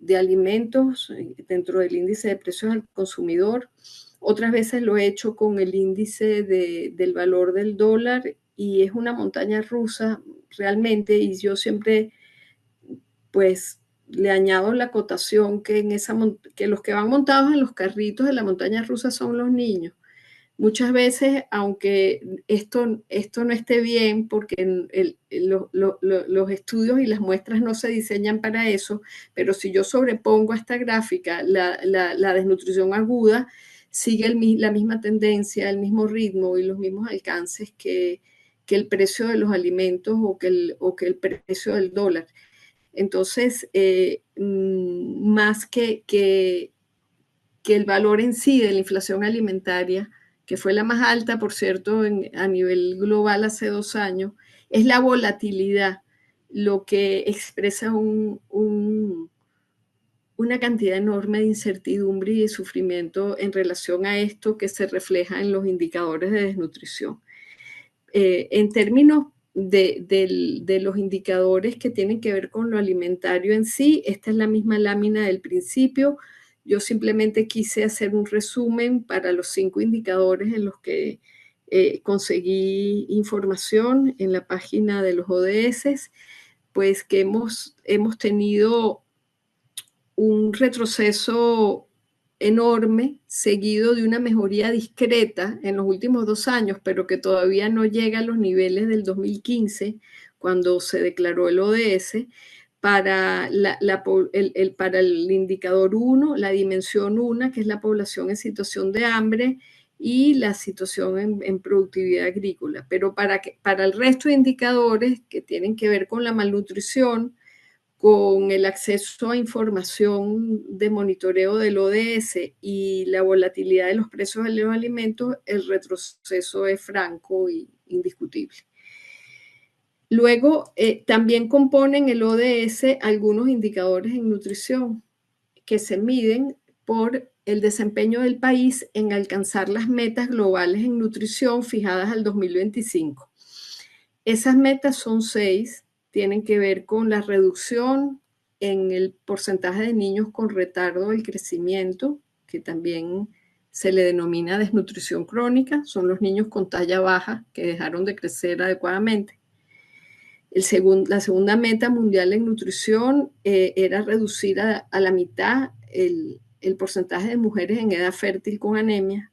de alimentos dentro del índice de precios al consumidor. Otras veces lo he hecho con el índice del valor del dólar, y es una montaña rusa realmente, y yo siempre pues le añado la acotación que los que van montados en los carritos de la montaña rusa son los niños. Muchas veces, aunque esto no esté bien, porque los estudios y las muestras no se diseñan para eso, pero si yo sobrepongo a esta gráfica la desnutrición aguda, sigue la misma tendencia, el mismo ritmo y los mismos alcances que el precio de los alimentos o que el precio del dólar. Entonces, más que el valor en sí de la inflación alimentaria, que fue la más alta, por cierto, a nivel global hace 2 años, es la volatilidad lo que expresa una cantidad enorme de incertidumbre y de sufrimiento en relación a esto, que se refleja en los indicadores de desnutrición. En términos de los indicadores que tienen que ver con lo alimentario en sí, esta es la misma lámina del principio. Yo simplemente quise hacer un resumen para los 5 indicadores en los que conseguí información en la página de los ODS, pues que hemos tenido un retroceso enorme, seguido de una mejoría discreta en los últimos 2 años, pero que todavía no llega a los niveles del 2015, cuando se declaró el ODS, para para el indicador 1, la dimensión 1, que es la población en situación de hambre, y la situación en productividad agrícola. Pero para el resto de indicadores que tienen que ver con la malnutrición, con el acceso a información de monitoreo del ODS y la volatilidad de los precios de los alimentos, el retroceso es franco e indiscutible. Luego, también componen el ODS algunos indicadores en nutrición que se miden por el desempeño del país en alcanzar las metas globales en nutrición fijadas al 2025. Esas metas son 6, tienen que ver con la reducción en el porcentaje de niños con retardo del crecimiento, que también se le denomina desnutrición crónica, son los niños con talla baja que dejaron de crecer adecuadamente. La segunda meta mundial en nutrición era reducir a la mitad el porcentaje de mujeres en edad fértil con anemia.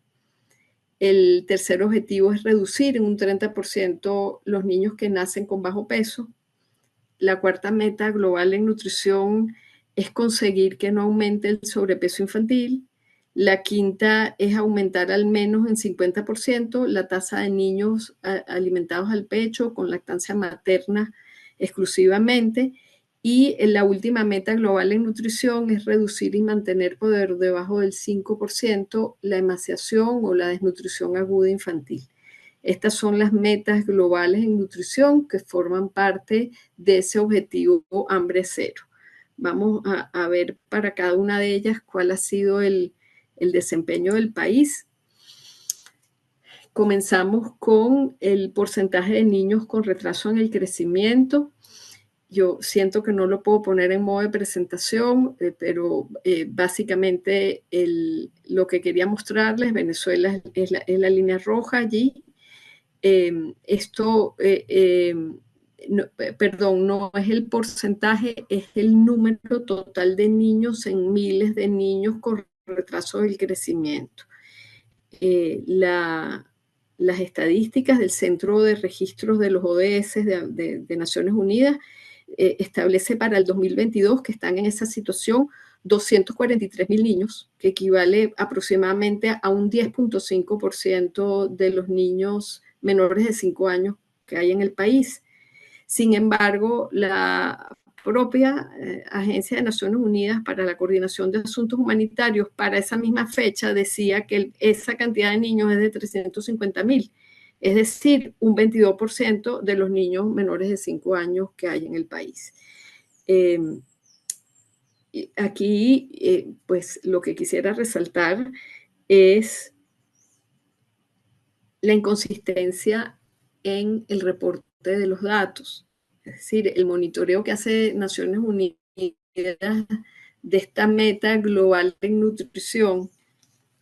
El tercer objetivo es reducir en un 30% los niños que nacen con bajo peso. La cuarta meta global en nutrición es conseguir que no aumente el sobrepeso infantil. La quinta es aumentar al menos en 50% la tasa de niños alimentados al pecho con lactancia materna exclusivamente. Y la última meta global en nutrición es reducir y mantener por debajo del 5% la emaciación o la desnutrición aguda infantil. Estas son las metas globales en nutrición que forman parte de ese objetivo hambre cero. Vamos a ver para cada una de ellas cuál ha sido el desempeño del país. Comenzamos con el porcentaje de niños con retraso en el crecimiento. Yo siento que no lo puedo poner en modo de presentación, pero básicamente lo que quería mostrarles, Venezuela es la línea roja allí. No es el porcentaje, es el número total de niños en miles de niños con retraso del crecimiento. Las estadísticas del Centro de Registros de los ODS de Naciones Unidas establece para el 2022 que están en esa situación 243.000 niños, que equivale aproximadamente a un 10.5% de los niños menores de 5 años que hay en el país. Sin embargo, la propia Agencia de Naciones Unidas para la Coordinación de Asuntos Humanitarios para esa misma fecha decía que esa cantidad de niños es de 350.000, es decir, un 22% de los niños menores de 5 años que hay en el país. Aquí, pues lo que quisiera resaltar es la inconsistencia en el reporte de los datos. Es decir, el monitoreo que hace Naciones Unidas de esta meta global en nutrición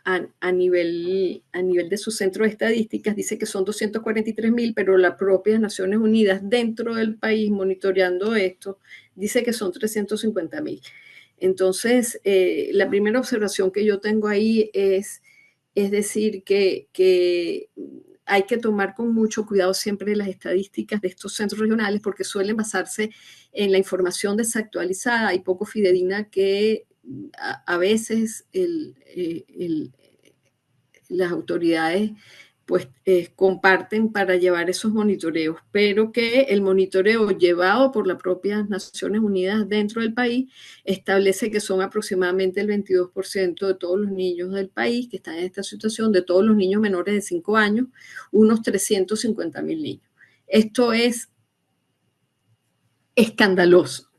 a nivel de su centro de estadísticas dice que son 243.000, pero la propia Naciones Unidas dentro del país monitoreando esto dice que son 350.000. Entonces, la primera observación que yo tengo ahí es decir que hay que tomar con mucho cuidado siempre las estadísticas de estos centros regionales porque suelen basarse en la información desactualizada y poco fidedigna que a veces las autoridades pues comparten para llevar esos monitoreos, pero que el monitoreo llevado por las propias Naciones Unidas dentro del país establece que son aproximadamente el 22% de todos los niños del país que están en esta situación, de todos los niños menores de 5 años, unos 350.000 niños. Esto es escandaloso.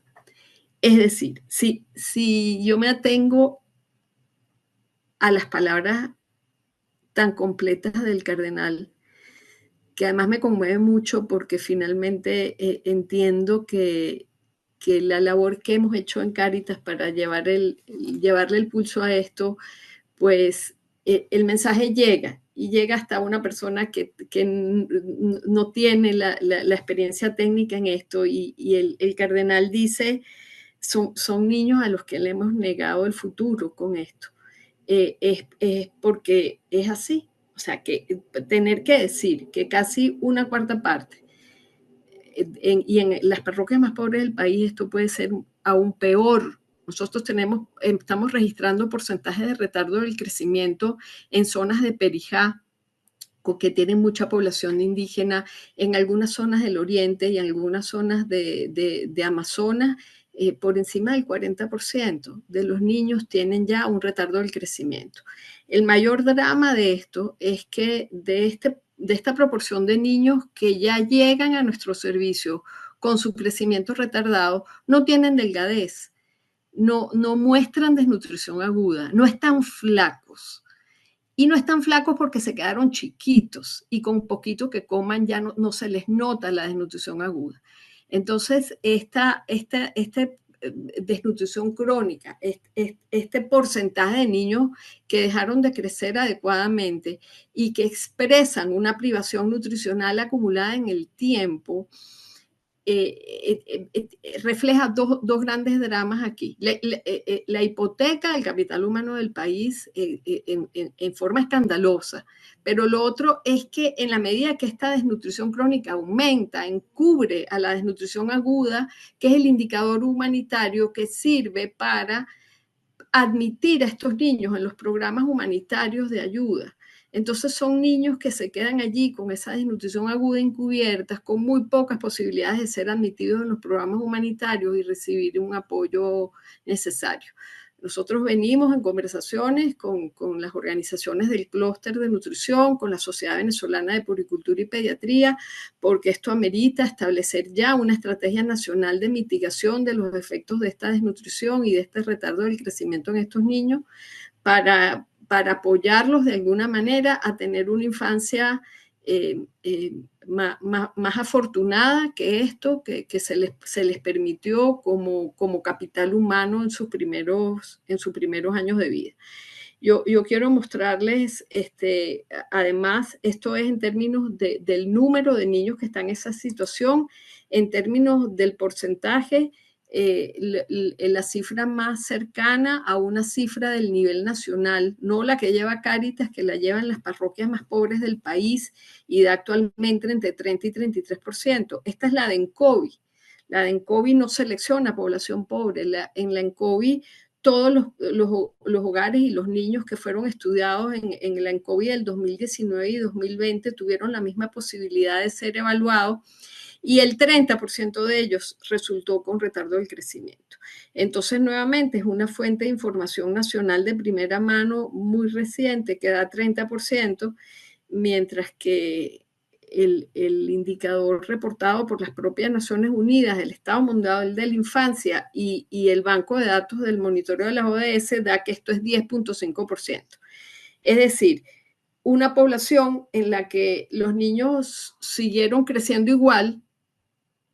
Es decir, si yo me atengo a las palabras tan completas del cardenal, que además me conmueve mucho porque finalmente entiendo que la labor que hemos hecho en Cáritas para llevarle el pulso a esto, pues el mensaje llega y llega hasta una persona que no tiene la experiencia técnica en esto y el cardenal dice, son niños a los que le hemos negado el futuro con esto. Es porque es así. O sea, que tener que decir que casi una cuarta parte y en las parroquias más pobres del país esto puede ser aún peor. Nosotros estamos registrando porcentajes de retardo del crecimiento en zonas de Perijá, que tienen mucha población indígena, en algunas zonas del oriente y en algunas zonas de Amazonas, por encima del 40% de los niños tienen ya un retardo del crecimiento. El mayor drama de esto es que de esta proporción de niños que ya llegan a nuestro servicio con su crecimiento retardado, no tienen delgadez, no muestran desnutrición aguda, no están flacos. Y no están flacos porque se quedaron chiquitos y con poquito que coman ya no se les nota la desnutrición aguda. Entonces, esta desnutrición crónica, este porcentaje de niños que dejaron de crecer adecuadamente y que expresan una privación nutricional acumulada en el tiempo, refleja dos grandes dramas aquí. La hipoteca del capital humano del país en forma escandalosa, pero lo otro es que en la medida que esta desnutrición crónica aumenta, encubre a la desnutrición aguda, que es el indicador humanitario que sirve para admitir a estos niños en los programas humanitarios de ayuda. Entonces son niños que se quedan allí con esa desnutrición aguda encubiertas, con muy pocas posibilidades de ser admitidos en los programas humanitarios y recibir un apoyo necesario. Nosotros venimos en conversaciones con las organizaciones del clúster de nutrición, con la Sociedad Venezolana de Puricultura y Pediatría, porque esto amerita establecer ya una estrategia nacional de mitigación de los efectos de esta desnutrición y de este retardo del crecimiento en estos niños para apoyarlos de alguna manera a tener una infancia más afortunada que esto, que se les permitió como capital humano en sus primeros años de vida. Yo quiero mostrarles, además, esto es en términos del número de niños que están en esa situación, en términos del porcentaje, la cifra más cercana a una cifra del nivel nacional, no la que lleva Cáritas, que la llevan las parroquias más pobres del país y da actualmente entre 30 y 33%. Esta es la de ENCOVI. La de ENCOVI no selecciona población pobre. En la ENCOVI todos los hogares y los niños que fueron estudiados en la ENCOVI del 2019 y 2020 tuvieron la misma posibilidad de ser evaluados, y el 30% de ellos resultó con retardo del crecimiento. Entonces, nuevamente, es una fuente de información nacional de primera mano muy reciente que da 30%, mientras que el indicador reportado por las propias Naciones Unidas, el Estado Mundial de la Infancia y el Banco de Datos del Monitoreo de las ODS da que esto es 10.5%. Es decir, una población en la que los niños siguieron creciendo igual,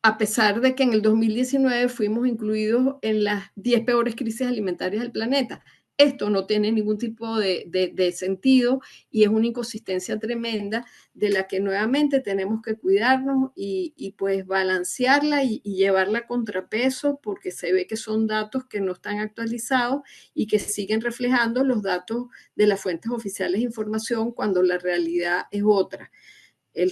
a pesar de que en el 2019 fuimos incluidos en las 10 peores crisis alimentarias del planeta. Esto no tiene ningún tipo de sentido y es una inconsistencia tremenda de la que nuevamente tenemos que cuidarnos y pues balancearla y llevarla a contrapeso, porque se ve que son datos que no están actualizados y que siguen reflejando los datos de las fuentes oficiales de información cuando la realidad es otra. El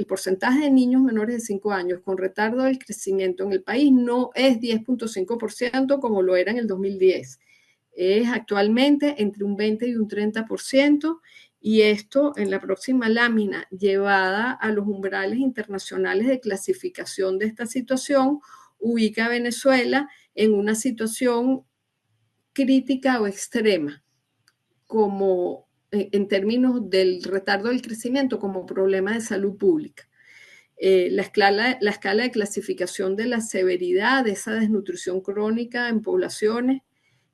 porcentaje de niños menores de 5 años con retardo del crecimiento en el país no es 10.5% como lo era en el 2010. Es actualmente entre un 20 y un 30%, y esto en la próxima lámina, llevada a los umbrales internacionales de clasificación de esta situación, ubica a Venezuela en una situación crítica o extrema, como en términos del retardo del crecimiento como problema de salud pública. La escala de clasificación de la severidad de esa desnutrición crónica en poblaciones,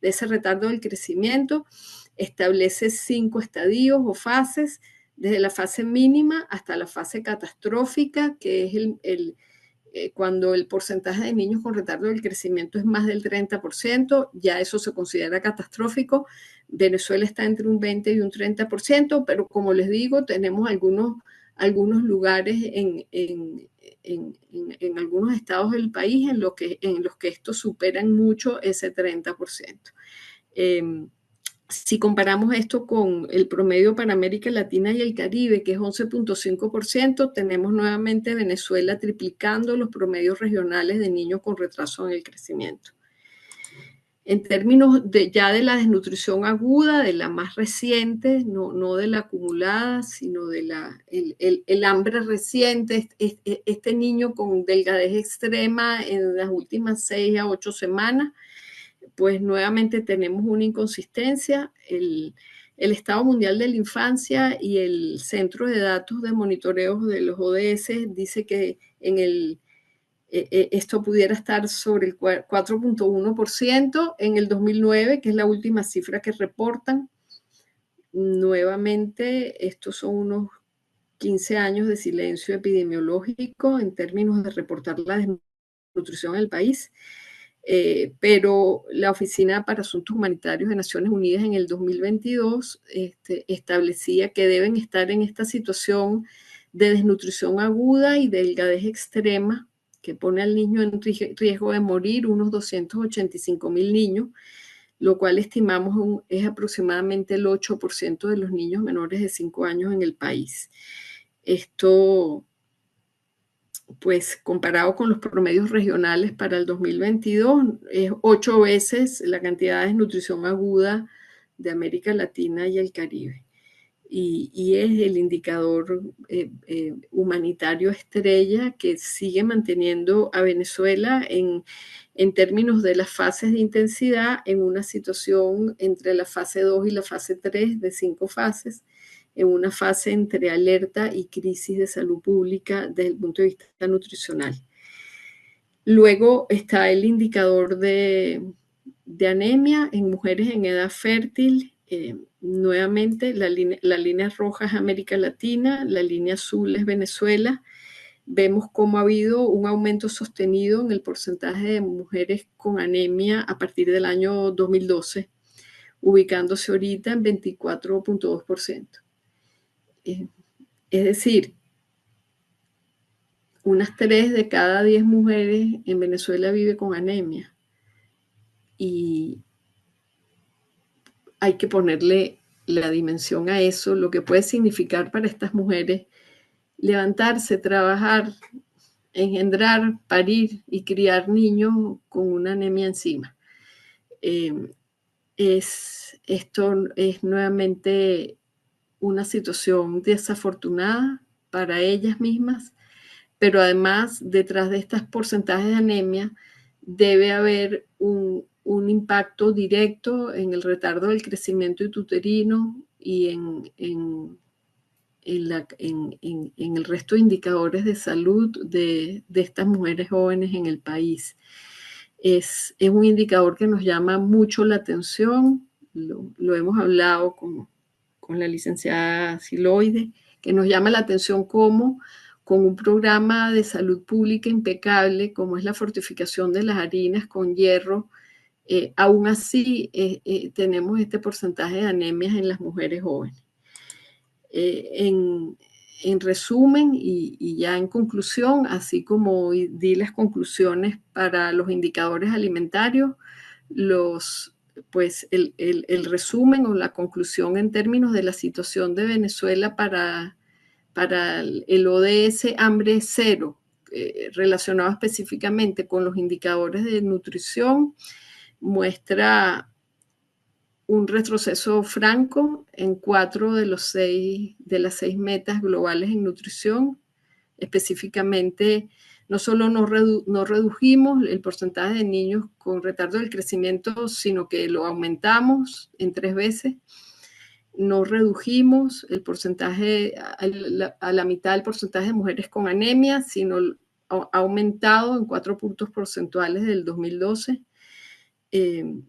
de ese retardo del crecimiento, establece 5 estadios o fases, desde la fase mínima hasta la fase catastrófica, que es cuando el porcentaje de niños con retardo del crecimiento es más del 30%, ya eso se considera catastrófico. Venezuela está entre un 20 y un 30%, pero como les digo, tenemos algunos lugares en algunos estados del país en los que estos superan mucho ese 30%. Si comparamos esto con el promedio para América Latina y el Caribe, que es 11.5%, tenemos nuevamente Venezuela triplicando los promedios regionales de niños con retraso en el crecimiento. En términos ya de la desnutrición aguda, de la más reciente, no de la acumulada, sino de el hambre reciente, este niño con delgadez extrema en las últimas 6 a 8 semanas, pues nuevamente tenemos una inconsistencia. El Estado Mundial de la Infancia y el Centro de Datos de Monitoreo de los ODS dice que esto pudiera estar sobre el 4.1% en el 2009, que es la última cifra que reportan. Nuevamente, estos son unos 15 años de silencio epidemiológico en términos de reportar la desnutrición en el país. Pero la Oficina para Asuntos Humanitarios de Naciones Unidas en el 2022 establecía que deben estar en esta situación de desnutrición aguda y delgadez extrema, que pone al niño en riesgo de morir, unos 285.000 niños, lo cual estimamos es aproximadamente el 8% de los niños menores de 5 años en el país. Esto, pues comparado con los promedios regionales para el 2022, es 8 veces la cantidad de desnutrición aguda de América Latina y el Caribe. Y es el indicador humanitario estrella que sigue manteniendo a Venezuela en términos de las fases de intensidad en una situación entre la fase 2 y la fase 3 de 5 fases, en una fase entre alerta y crisis de salud pública desde el punto de vista nutricional. Luego está el indicador de anemia en mujeres en edad fértil. Nuevamente, la línea roja es América Latina, la línea azul es Venezuela. Vemos cómo ha habido un aumento sostenido en el porcentaje de mujeres con anemia a partir del año 2012, ubicándose ahorita en 24.2%. Es decir, unas 3 de cada 10 mujeres en Venezuela vive con anemia. Y hay que ponerle la dimensión a eso, lo que puede significar para estas mujeres levantarse, trabajar, engendrar, parir y criar niños con una anemia encima. Esto es nuevamente una situación desafortunada para ellas mismas, pero además detrás de estos porcentajes de anemia debe haber un impacto directo en el retardo del crecimiento uterino y en el resto de indicadores de salud de estas mujeres jóvenes en el país. Es un indicador que nos llama mucho la atención, lo hemos hablado con la licenciada Siloide, que nos llama la atención cómo con un programa de salud pública impecable, como es la fortificación de las harinas con hierro, aún así tenemos este porcentaje de anemias en las mujeres jóvenes. En resumen y ya en conclusión, así como di las conclusiones para los indicadores alimentarios, pues el resumen o la conclusión en términos de la situación de Venezuela para el ODS hambre cero, relacionado específicamente con los indicadores de nutrición, muestra un retroceso franco en 4 de las 6 metas globales en nutrición. Específicamente, no solo no redujimos el porcentaje de niños con retardo del crecimiento, sino que lo aumentamos en 3 veces. No redujimos el porcentaje a la mitad del porcentaje de mujeres con anemia, sino ha aumentado en 4 puntos porcentuales del 2012.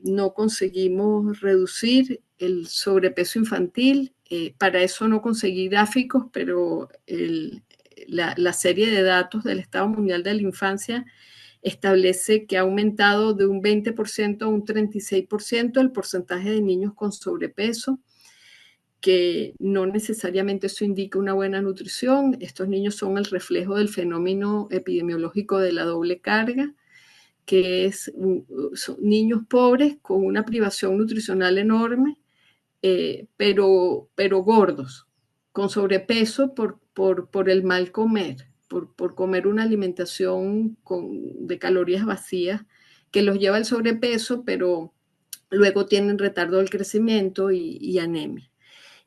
No conseguimos reducir el sobrepeso infantil. Para eso no conseguí gráficos, pero la serie de datos del Estado Mundial de la Infancia establece que ha aumentado de un 20% a un 36% el porcentaje de niños con sobrepeso, que no necesariamente eso indica una buena nutrición. Estos niños son el reflejo del fenómeno epidemiológico de la doble carga, que son niños pobres con una privación nutricional enorme, pero gordos, con sobrepeso por el mal comer, por comer una alimentación de calorías vacías que los lleva al sobrepeso, pero luego tienen retardo del crecimiento y anemia.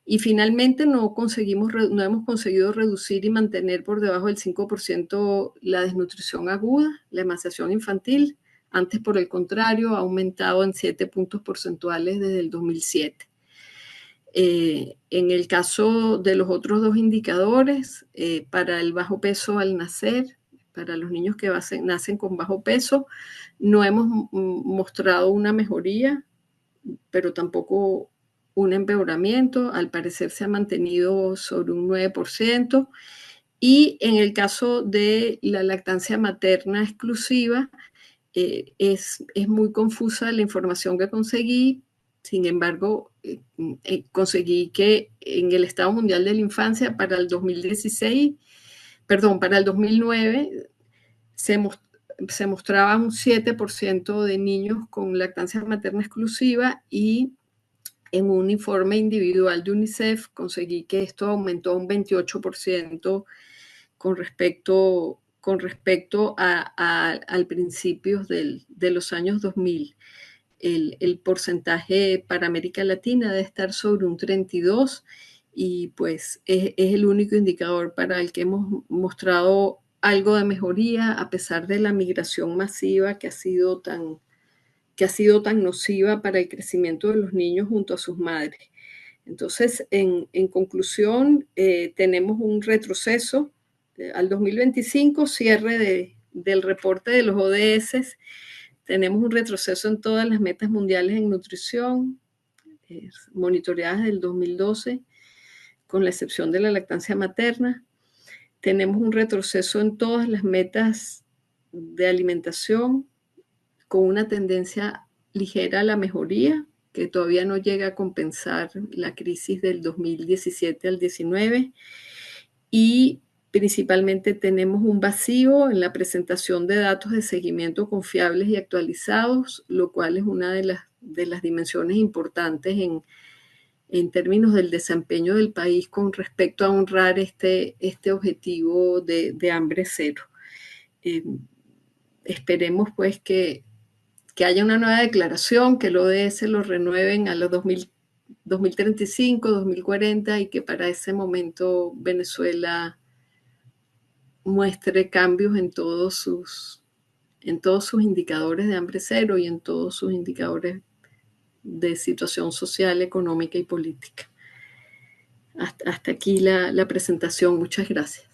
Y finalmente no hemos conseguido reducir y mantener por debajo del 5% la desnutrición aguda, la emaciación infantil. Antes, por el contrario, ha aumentado en 7 puntos porcentuales desde el 2007. En el caso de los otros dos indicadores, para el bajo peso al nacer, para los niños que nacen con bajo peso, no hemos mostrado una mejoría, pero tampoco un empeoramiento. Al parecer se ha mantenido sobre un 9%. Y en el caso de la lactancia materna exclusiva, es muy confusa la información que conseguí. Sin embargo, conseguí que en el Estado Mundial de la Infancia para el 2009 se mostraba un 7% de niños con lactancia materna exclusiva, y en un informe individual de UNICEF conseguí que esto aumentó un 28% con respecto al principios de los años 2000. El porcentaje para América Latina debe estar sobre un 32%, y pues es el único indicador para el que hemos mostrado algo de mejoría a pesar de la migración masiva que ha sido tan nociva para el crecimiento de los niños junto a sus madres. Entonces, en conclusión, tenemos un retroceso al 2025, cierre del reporte de los ODS. Tenemos un retroceso en todas las metas mundiales en nutrición, monitoreadas del 2012, con la excepción de la lactancia materna. Tenemos un retroceso en todas las metas de alimentación, con una tendencia ligera a la mejoría, que todavía no llega a compensar la crisis del 2017 al 19. Y principalmente tenemos un vacío en la presentación de datos de seguimiento confiables y actualizados, lo cual es una de las dimensiones importantes en términos del desempeño del país con respecto a honrar este objetivo de hambre cero. Esperemos pues que haya una nueva declaración, que el ODS lo renueven a los 2035, 2040, y que para ese momento Venezuela muestre cambios en todos sus indicadores de hambre cero y en todos sus indicadores de situación social, económica y política. Hasta aquí la presentación. Muchas gracias.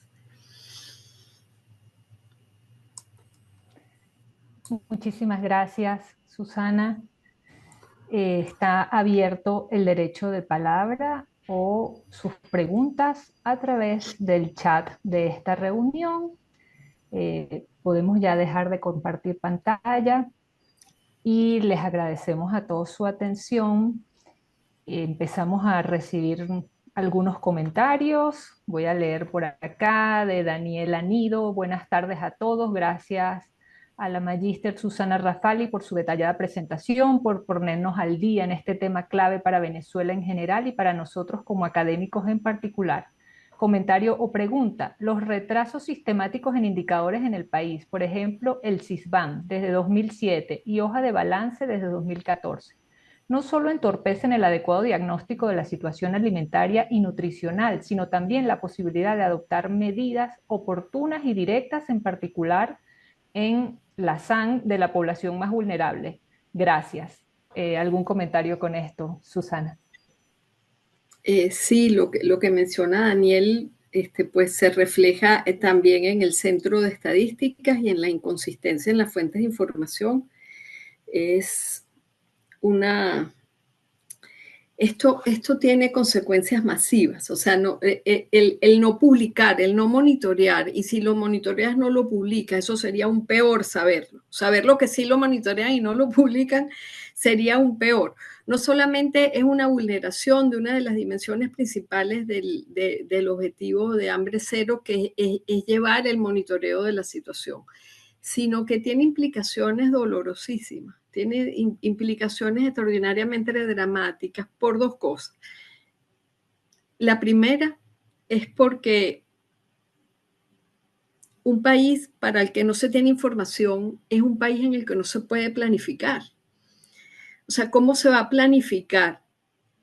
Muchísimas gracias, Susana. Está abierto el derecho de palabra o sus preguntas a través del chat de esta reunión. Podemos ya dejar de compartir pantalla y les agradecemos a todos su atención. Empezamos a recibir algunos comentarios. Voy a leer por acá de Daniel Anido. Buenas tardes a todos. Gracias a la magíster Susana Rafali por su detallada presentación, por ponernos al día en este tema clave para Venezuela en general y para nosotros como académicos en particular. Comentario o pregunta: los retrasos sistemáticos en indicadores en el país, por ejemplo, el CISBAN desde 2007 y hoja de balance desde 2014, no solo entorpecen el adecuado diagnóstico de la situación alimentaria y nutricional, sino también la posibilidad de adoptar medidas oportunas y directas, en particular en la SAN de la población más vulnerable. Gracias. ¿Algún comentario con esto, Susana? Sí, lo que menciona Daniel pues se refleja también en el Centro de Estadísticas y en la inconsistencia en las fuentes de información. Esto tiene consecuencias masivas, o sea, el no publicar, el no monitorear, y si lo monitoreas no lo publicas, eso sería un peor saberlo. Saberlo que sí lo monitorean y no lo publican sería un peor. No solamente es una vulneración de una de las dimensiones principales del objetivo de hambre cero, que es llevar el monitoreo de la situación, sino que tiene implicaciones dolorosísimas. tiene implicaciones extraordinariamente dramáticas por dos cosas. La primera es porque un país para el que no se tiene información es un país en el que no se puede planificar. O sea, ¿cómo se va a planificar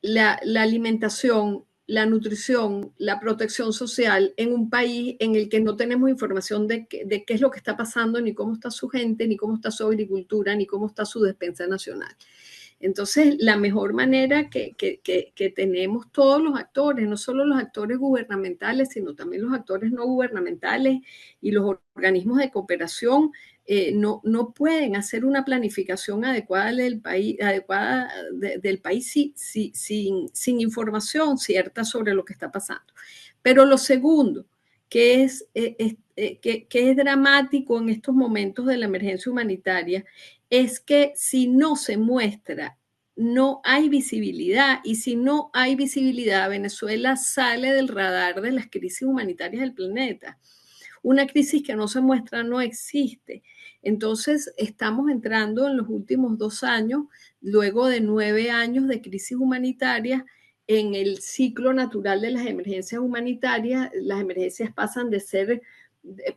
la alimentación, la nutrición, la protección social en un país en el que no tenemos información de qué es lo que está pasando, ni cómo está su gente, ni cómo está su agricultura, ni cómo está su despensa nacional? Entonces, la mejor manera que tenemos todos los actores, no solo los actores gubernamentales, sino también los actores no gubernamentales y los organismos de cooperación, no pueden hacer una planificación adecuada del país, sin información cierta sobre lo que está pasando. Pero lo segundo, que es dramático en estos momentos de la emergencia humanitaria, es que si no se muestra, no hay visibilidad, y si no hay visibilidad, Venezuela sale del radar de las crisis humanitarias del planeta. Una crisis que no se muestra no existe. Entonces, estamos entrando en los últimos 2 años, luego de 9 años de crisis humanitaria, en el ciclo natural de las emergencias humanitarias. Las emergencias pasan de ser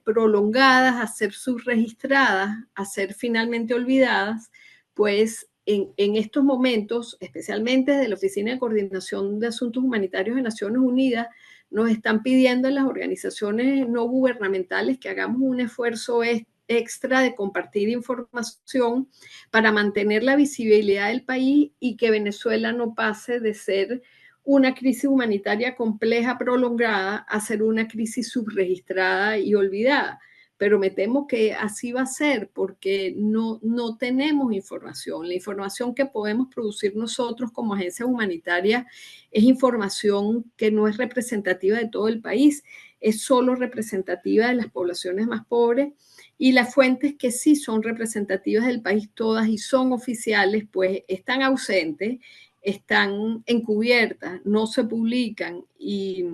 prolongadas a ser subregistradas, a ser finalmente olvidadas, pues en estos momentos, especialmente desde la Oficina de Coordinación de Asuntos Humanitarios de Naciones Unidas, nos están pidiendo en las organizaciones no gubernamentales que hagamos un esfuerzo extra de compartir información para mantener la visibilidad del país y que Venezuela no pase de ser una crisis humanitaria compleja, prolongada, a ser una crisis subregistrada y olvidada. Pero me temo que así va a ser porque no tenemos información. La información que podemos producir nosotros como agencia humanitaria es información que no es representativa de todo el país, es solo representativa de las poblaciones más pobres, y las fuentes que sí son representativas del país todas y son oficiales, pues están ausentes, están encubiertas, no se publican y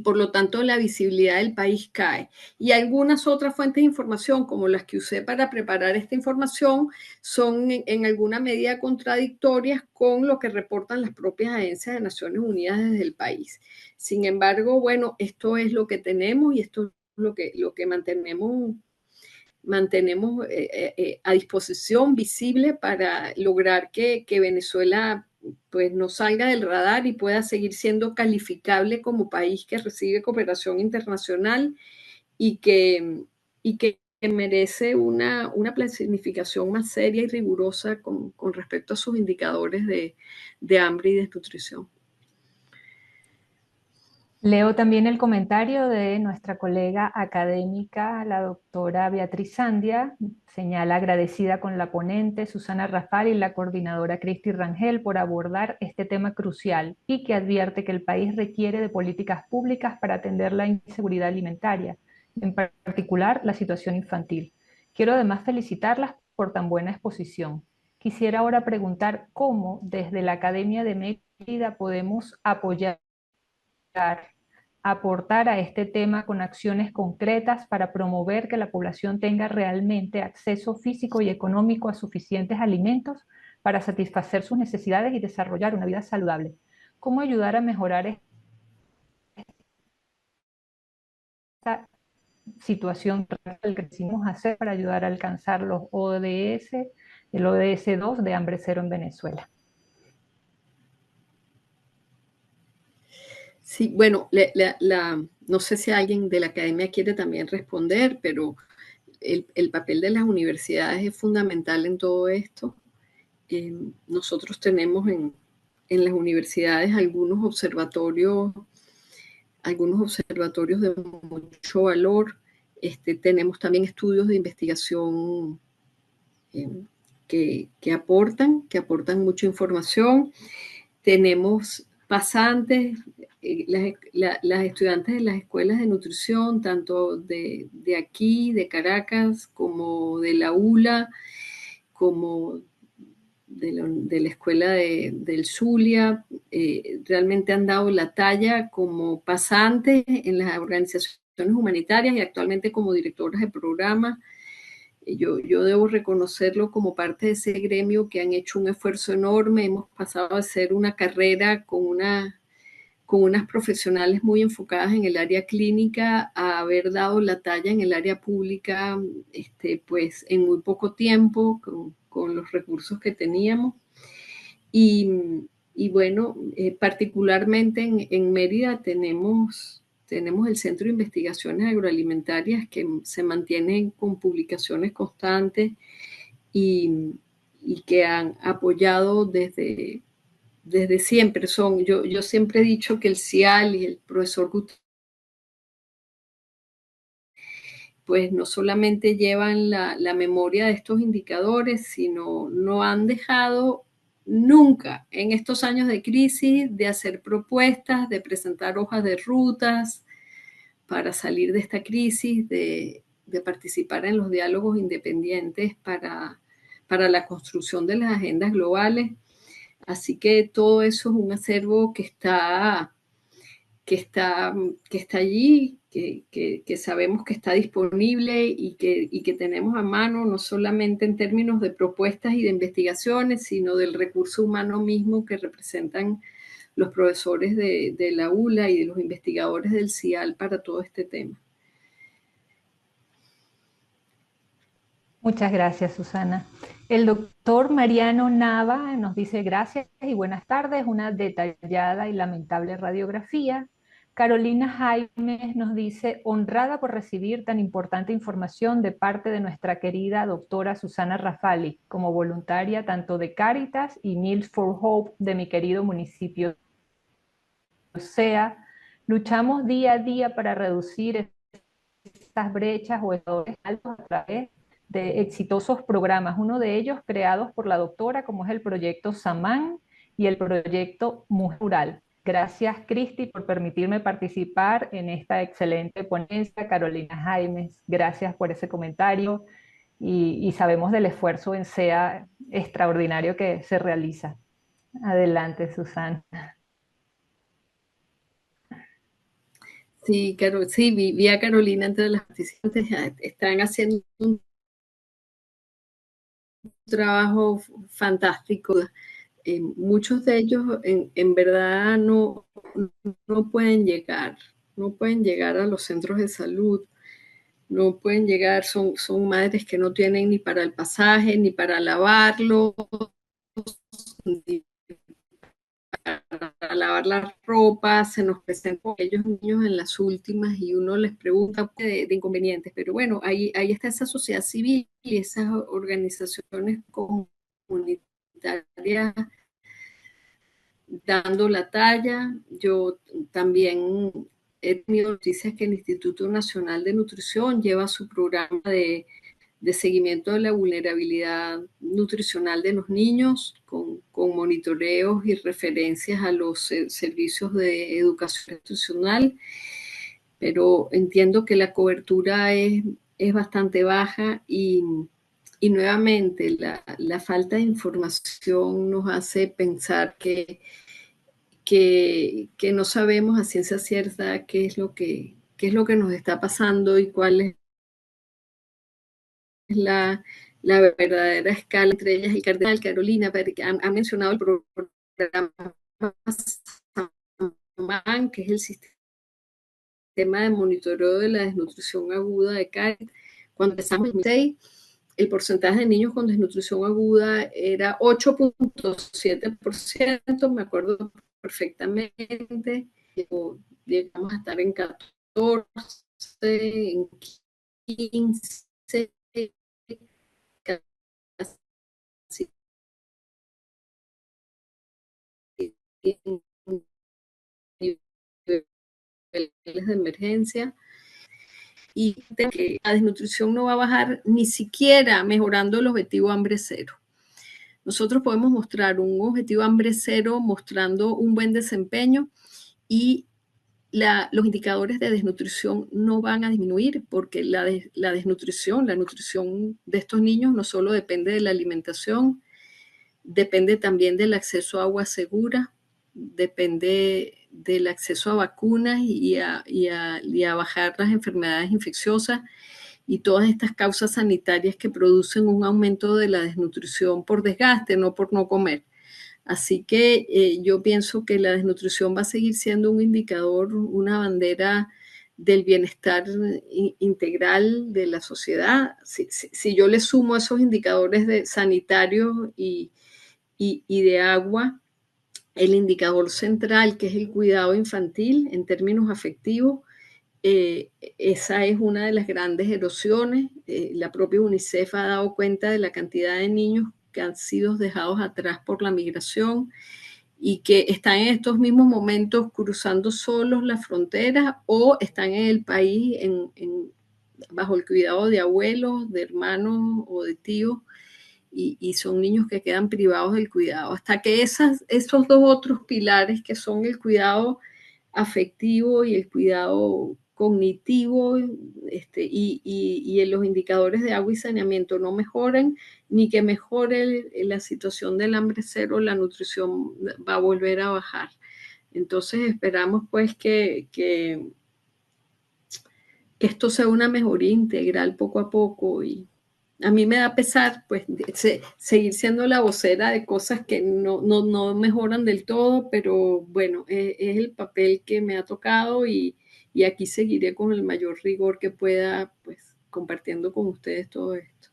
por lo tanto la visibilidad del país cae. Y algunas otras fuentes de información, como las que usé para preparar esta información, son en alguna medida contradictorias con lo que reportan las propias agencias de Naciones Unidas desde el país. Sin embargo, bueno, esto es lo que tenemos y esto es lo que mantenemos a disposición, visible, para lograr que Venezuela pues no salga del radar y pueda seguir siendo calificable como país que recibe cooperación internacional y que merece una planificación más seria y rigurosa con respecto a sus indicadores de hambre y desnutrición. Leo también el comentario de nuestra colega académica, la doctora Beatriz Sandia. Señala agradecida con la ponente Susana Rafal y la coordinadora Cristi Rangel por abordar este tema crucial, y que advierte que el país requiere de políticas públicas para atender la inseguridad alimentaria, en particular la situación infantil. Quiero además felicitarlas por tan buena exposición. Quisiera ahora preguntar cómo desde la Academia de Mérida podemos aportar a este tema con acciones concretas para promover que la población tenga realmente acceso físico y económico a suficientes alimentos para satisfacer sus necesidades y desarrollar una vida saludable. ¿Cómo ayudar a mejorar esta situación que decimos hacer para ayudar a alcanzar los ODS, el ODS 2 de hambre cero en Venezuela? Sí, bueno, no sé si alguien de la academia quiere también responder, pero el papel de las universidades es fundamental en todo esto. Nosotros tenemos en las universidades algunos observatorios de mucho valor. Tenemos también estudios de investigación que aportan mucha información. Tenemos pasantes, las estudiantes de las escuelas de nutrición, tanto de aquí, de Caracas, como de la ULA, como de la escuela del Zulia, realmente han dado la talla como pasantes en las organizaciones humanitarias y actualmente como directoras de programas. Yo debo reconocerlo como parte de ese gremio que han hecho un esfuerzo enorme. Hemos pasado a hacer una carrera con unas profesionales muy enfocadas en el área clínica, a haber dado la talla en el área pública, pues en muy poco tiempo, con los recursos que teníamos. Y bueno, particularmente en Mérida tenemos el Centro de Investigaciones Agroalimentarias que se mantienen con publicaciones constantes y que han apoyado desde siempre. Yo siempre he dicho que el CIAL y el profesor Gutiérrez pues no solamente llevan la memoria de estos indicadores, sino no han dejado nunca en estos años de crisis de hacer propuestas, de presentar hojas de rutas para salir de esta crisis, de participar en los diálogos independientes para la construcción de las agendas globales. Así que todo eso es un acervo que está allí, que sabemos que está disponible y que tenemos a mano, no solamente en términos de propuestas y de investigaciones, sino del recurso humano mismo que representan los profesores de la ULA y de los investigadores del CIAL para todo este tema. Muchas gracias, Susana. El doctor Mariano Nava nos dice gracias y buenas tardes, una detallada y lamentable radiografía. Carolina Jaimes nos dice honrada por recibir tan importante información de parte de nuestra querida doctora Susana Rafali, como voluntaria tanto de Cáritas y Meals for Hope de mi querido municipio. O sea, luchamos día a día para reducir estas brechas o errores altos a través de exitosos programas, uno de ellos creados por la doctora, como es el proyecto Samán y el proyecto Mujer Rural. Gracias, Cristi, por permitirme participar en esta excelente ponencia. Carolina Jaimes, gracias por ese comentario y sabemos del esfuerzo en SEA extraordinario que se realiza. Adelante, Susana. Sí, vi a Carolina entre las participantes. Están haciendo un trabajo fantástico. Muchos de ellos en verdad no pueden llegar a los centros de salud, no pueden llegar, son madres que no tienen ni para el pasaje, ni para lavarlo, ni para lavar la ropa. Se nos presentan ellos niños en las últimas y uno les pregunta de inconvenientes, pero bueno, ahí está esa sociedad civil y esas organizaciones comunitarias dando la talla. Yo también he tenido noticias que el Instituto Nacional de Nutrición lleva su programa de seguimiento de la vulnerabilidad nutricional de los niños con monitoreos y referencias a los servicios de educación nutricional, pero entiendo que la cobertura es bastante baja y nuevamente la falta de información nos hace pensar que no sabemos a ciencia cierta qué es lo que nos está pasando y cuál es la verdadera escala entre ellas. Y Cardenal Carolina ha mencionado el programa SAMAN, que es el sistema de monitoreo de la desnutrición aguda de Cáritas. Cuando empezamos en 2006, el porcentaje de niños con desnutrición aguda era 8.7%, me acuerdo perfectamente. Llegamos a estar en 14, en 15, casi en niveles de emergencia. Y que la desnutrición no va a bajar ni siquiera mejorando el objetivo hambre cero. Nosotros podemos mostrar un objetivo hambre cero mostrando un buen desempeño y los indicadores de desnutrición no van a disminuir, porque la nutrición de estos niños no solo depende de la alimentación, depende también del acceso a agua segura, depende del acceso a vacunas y a bajar las enfermedades infecciosas. y todas estas causas sanitarias que producen un aumento de la desnutrición por desgaste, no por no comer. Así que yo pienso que la desnutrición va a seguir siendo un indicador, una bandera del bienestar integral de la sociedad. Si yo le sumo esos indicadores de sanitarios y de agua, el indicador central, que es el cuidado infantil en términos afectivos, esa es una de las grandes erosiones. La propia UNICEF ha dado cuenta de la cantidad de niños que han sido dejados atrás por la migración y que están en estos mismos momentos cruzando solos las fronteras o están en el país bajo el cuidado de abuelos, de hermanos o de tíos, y son niños que quedan privados del cuidado. Hasta que esos dos otros pilares, que son el cuidado afectivo y el cuidado cognitivo, y en los indicadores de agua y saneamiento no mejoran, ni que mejore la situación del hambre cero, la nutrición va a volver a bajar. Entonces esperamos pues que esto sea una mejoría integral poco a poco, y a mí me da pesar pues seguir siendo la vocera de cosas que no mejoran del todo, pero bueno, es el papel que me ha tocado, y aquí seguiré con el mayor rigor que pueda, pues compartiendo con ustedes todo esto.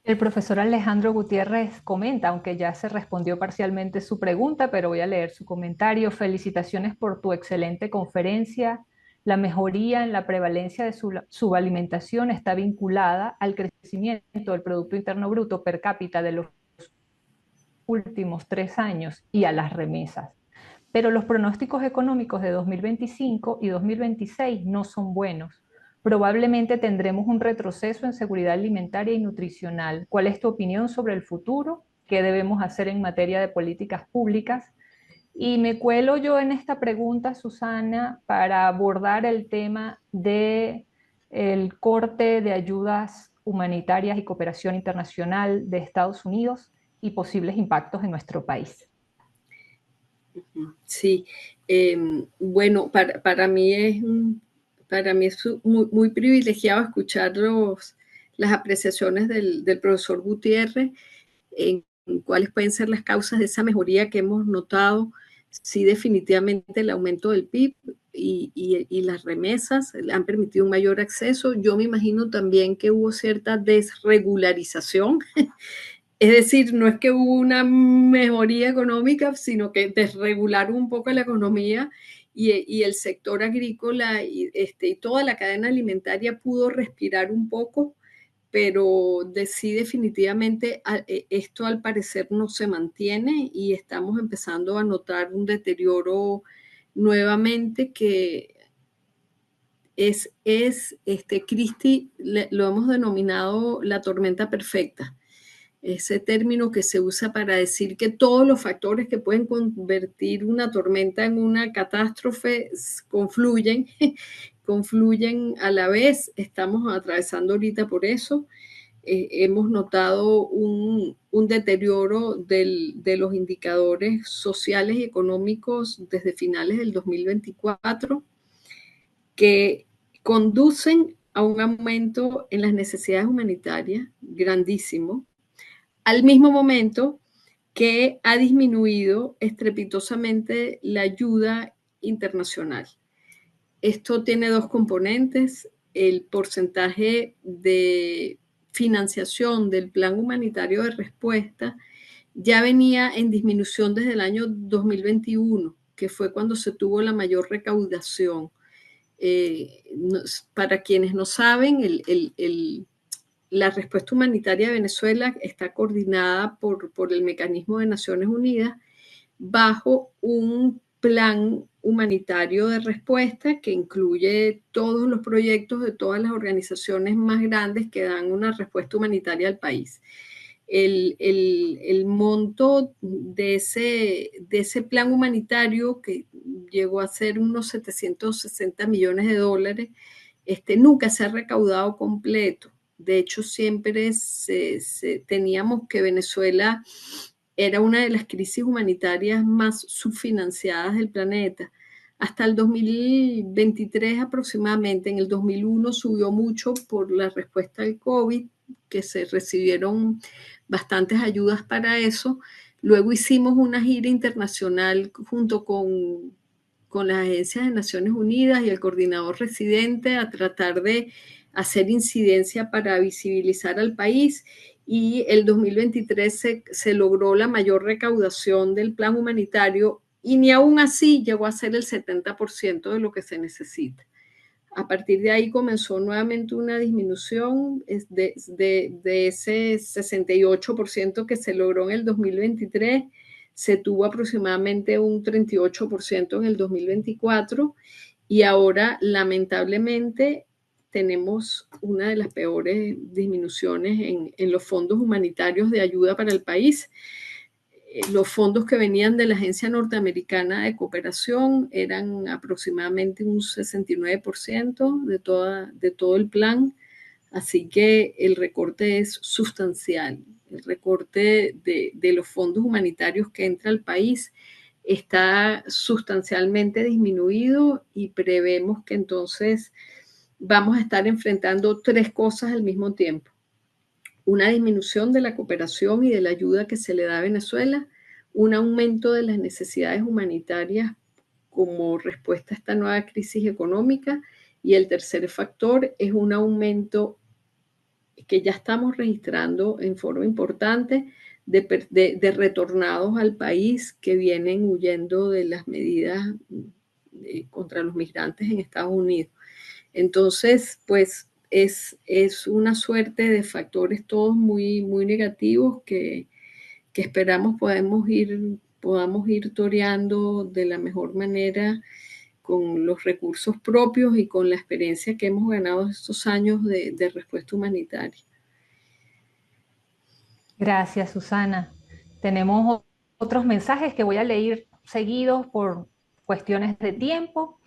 El profesor Alejandro Gutiérrez comenta, aunque ya se respondió parcialmente su pregunta, pero voy a leer su comentario. Felicitaciones por tu excelente conferencia. La mejoría en la prevalencia de subalimentación está vinculada al crecimiento del Producto Interno Bruto per cápita de los últimos 3 años y a las remesas. Pero los pronósticos económicos de 2025 y 2026 no son buenos. Probablemente tendremos un retroceso en seguridad alimentaria y nutricional. ¿Cuál es tu opinión sobre el futuro? ¿Qué debemos hacer en materia de políticas públicas? Y me cuelo yo en esta pregunta, Susana, para abordar el tema del corte de ayudas humanitarias y cooperación internacional de Estados Unidos y posibles impactos en nuestro país. Sí, bueno, para mí es muy, muy privilegiado escuchar las apreciaciones del profesor Gutiérrez en cuáles pueden ser las causas de esa mejoría que hemos notado. Sí, definitivamente el aumento del PIB y las remesas han permitido un mayor acceso. Yo me imagino también que hubo cierta desregularización. Es decir, no es que hubo una mejoría económica, sino que desregularon un poco la economía, y el sector agrícola y toda la cadena alimentaria pudo respirar un poco, pero sí, definitivamente esto al parecer no se mantiene y estamos empezando a notar un deterioro nuevamente que Cristi lo hemos denominado la tormenta perfecta. Ese término que se usa para decir que todos los factores que pueden convertir una tormenta en una catástrofe confluyen a la vez. Estamos atravesando ahorita por eso. Hemos notado un deterioro de los indicadores sociales y económicos desde finales del 2024 que conducen a un aumento en las necesidades humanitarias grandísimo, al mismo momento que ha disminuido estrepitosamente la ayuda internacional. Esto tiene dos componentes: el porcentaje de financiación del Plan Humanitario de Respuesta ya venía en disminución desde el año 2021, que fue cuando se tuvo la mayor recaudación. Para quienes no saben, la respuesta humanitaria de Venezuela está coordinada por el Mecanismo de Naciones Unidas bajo un plan humanitario de respuesta que incluye todos los proyectos de todas las organizaciones más grandes que dan una respuesta humanitaria al país. El monto de ese plan humanitario, que llegó a ser unos 760 millones de dólares, nunca se ha recaudado completo. De hecho, siempre teníamos que Venezuela era una de las crisis humanitarias más subfinanciadas del planeta. hasta el 2023 aproximadamente. En el 2001 subió mucho por la respuesta al COVID, que se recibieron bastantes ayudas para eso. Luego hicimos una gira internacional junto con las agencias de Naciones Unidas y el coordinador residente a tratar de hacer incidencia para visibilizar al país, y el 2023 se logró la mayor recaudación del plan humanitario y ni aún así llegó a ser el 70% de lo que se necesita. A partir de ahí comenzó nuevamente una disminución de ese 68% que se logró en el 2023. Se tuvo aproximadamente un 38% en el 2024 y ahora lamentablemente tenemos una de las peores disminuciones en los fondos humanitarios de ayuda para el país. Los fondos que venían de la Agencia Norteamericana de Cooperación eran aproximadamente un 69% de todo el plan, así que el recorte es sustancial. El recorte de los fondos humanitarios que entra al país está sustancialmente disminuido y prevemos que entonces vamos a estar enfrentando tres cosas al mismo tiempo: una disminución de la cooperación y de la ayuda que se le da a Venezuela, un aumento de las necesidades humanitarias como respuesta a esta nueva crisis económica, y el tercer factor es un aumento que ya estamos registrando en forma importante de retornados al país que vienen huyendo de las medidas contra los migrantes en Estados Unidos. Entonces, pues es una suerte de factores todos muy, muy negativos que esperamos podamos ir toreando de la mejor manera con los recursos propios y con la experiencia que hemos ganado estos años de respuesta humanitaria. Gracias, Susana. Tenemos otros mensajes que voy a leer seguidos por cuestiones de tiempo.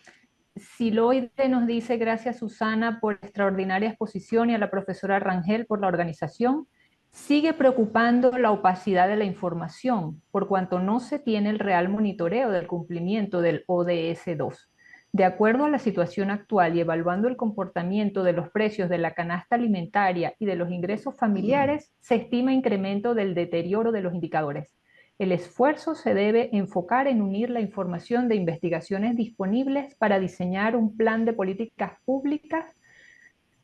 Siloide nos dice: gracias, Susana, por la extraordinaria exposición, y a la profesora Rangel por la organización. Sigue preocupando la opacidad de la información, por cuanto no se tiene el real monitoreo del cumplimiento del ODS 2. De acuerdo a la situación actual y evaluando el comportamiento de los precios de la canasta alimentaria y de los ingresos familiares, se estima incremento del deterioro de los indicadores. El esfuerzo se debe enfocar en unir la información de investigaciones disponibles para diseñar un plan de políticas públicas